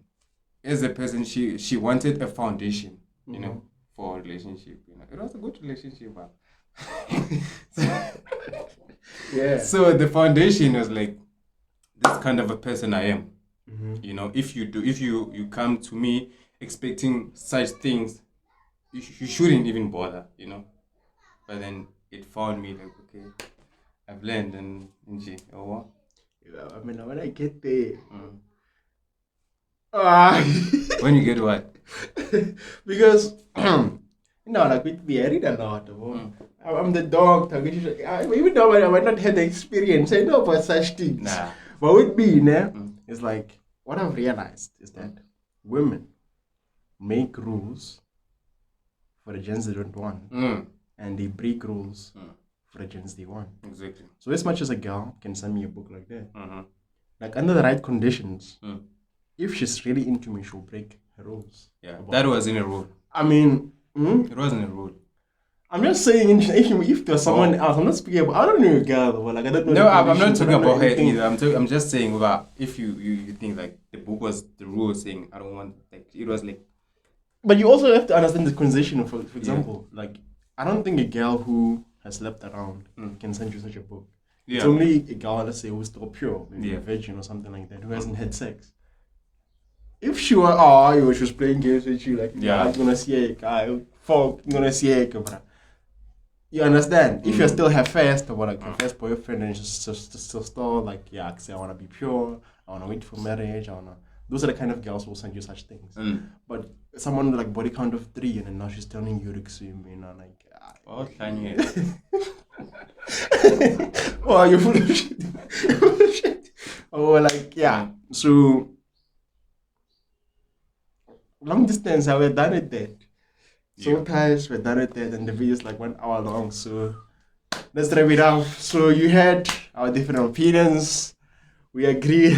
as a person, she wanted a foundation, you know, for a relationship. You know, it was a good relationship. Yeah. So the foundation was like, this kind of a person I am. You know, if you come to me expecting such things, you shouldn't even bother, you know. But then it found me like, okay, I've learned and yeah, I mean, when I get there, when you get what? Because like with me, I read a lot. I'm the doctor. Even though I might not have the experience, I know about such things. Nah. But with me, it's like what I've realized is that women make rules for the gens they don't want, and they break rules for the gens they want. Exactly. So as much as a girl can send me a book like that, like under the right conditions, if she's really into me, she'll break her rules. Yeah, that wasn't a rule. I mean, it wasn't a rule. I'm just saying, if there's someone else, I'm not speaking about. I don't know a girl, but like I don't know. No, I'm not talking about her either. I'm just saying about if you think like the book was the rule saying I don't want, like it was like. But you also have to understand the conversation. For example, like I don't think a girl who has slept around can send you such a book. Yeah. It's only a girl, let's say, who's still pure, maybe a virgin or something like that, who hasn't had sex. If she was, she was playing games with you, like I'm gonna see a guy, fuck, I'm gonna see a bro. You understand? If you're still her first or like your first boyfriend and just still like I wanna be pure, I wanna wait for marriage, those are the kind of girls who will send you such things. But someone with like body count of 3 and then now she's telling you to swim, you know, like oh, can you? Oh, you're full of shit. You're full of shit. Oh, like so long distance, we're done with that. Sometimes we're done with that, and the video is like 1 hour long. So let's wrap it up. So you had our different opinions. We agree.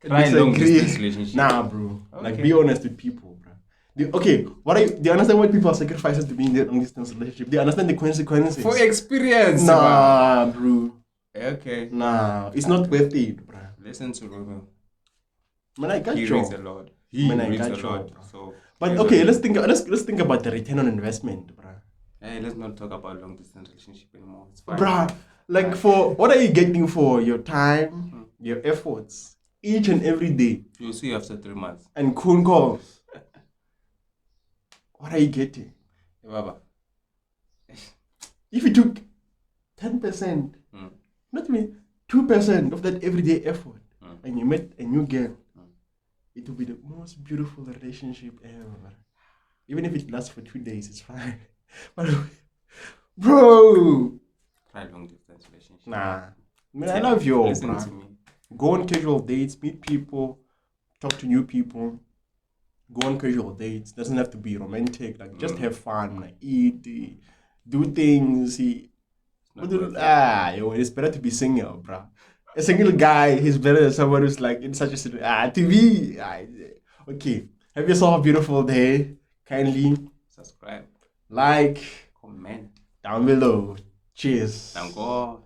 Try long distance relationship. Nah, bro. Okay. Like be honest with people, bro. Do you understand what people are sacrificing to be in their long distance relationship? Do you understand the consequences? For experience. Nah, bro. Okay. Nah, it's not worth it, bro. Listen to Romeo. Man, I got you. He reads a lot. He reads a lot. So. But okay, let's think about the return on investment, bruh. Hey, let's not talk about long distance relationship anymore. It's fine. Bruh, like for what are you getting for your time, your efforts, each and every day? You'll see after 3 months. And cool calls. What are you getting? Baba. If you took 10%, not me, 2% of that everyday effort, and you met a new girl, it will be the most beautiful relationship ever. Even if it lasts for 2 days, it's fine. But, bro! Try long distance relationship. Nah. Man, I love you all, Listen to me. Go on casual dates, meet people, talk to new people. Go on casual dates. Doesn't have to be romantic. Like, just have fun. Like, eat, do things. It's better to be single, bro. A single guy, he's better than someone who's like in such a situation. To me, okay. Have yourself a beautiful day. Kindly subscribe, like, comment down below. Cheers. Thank God.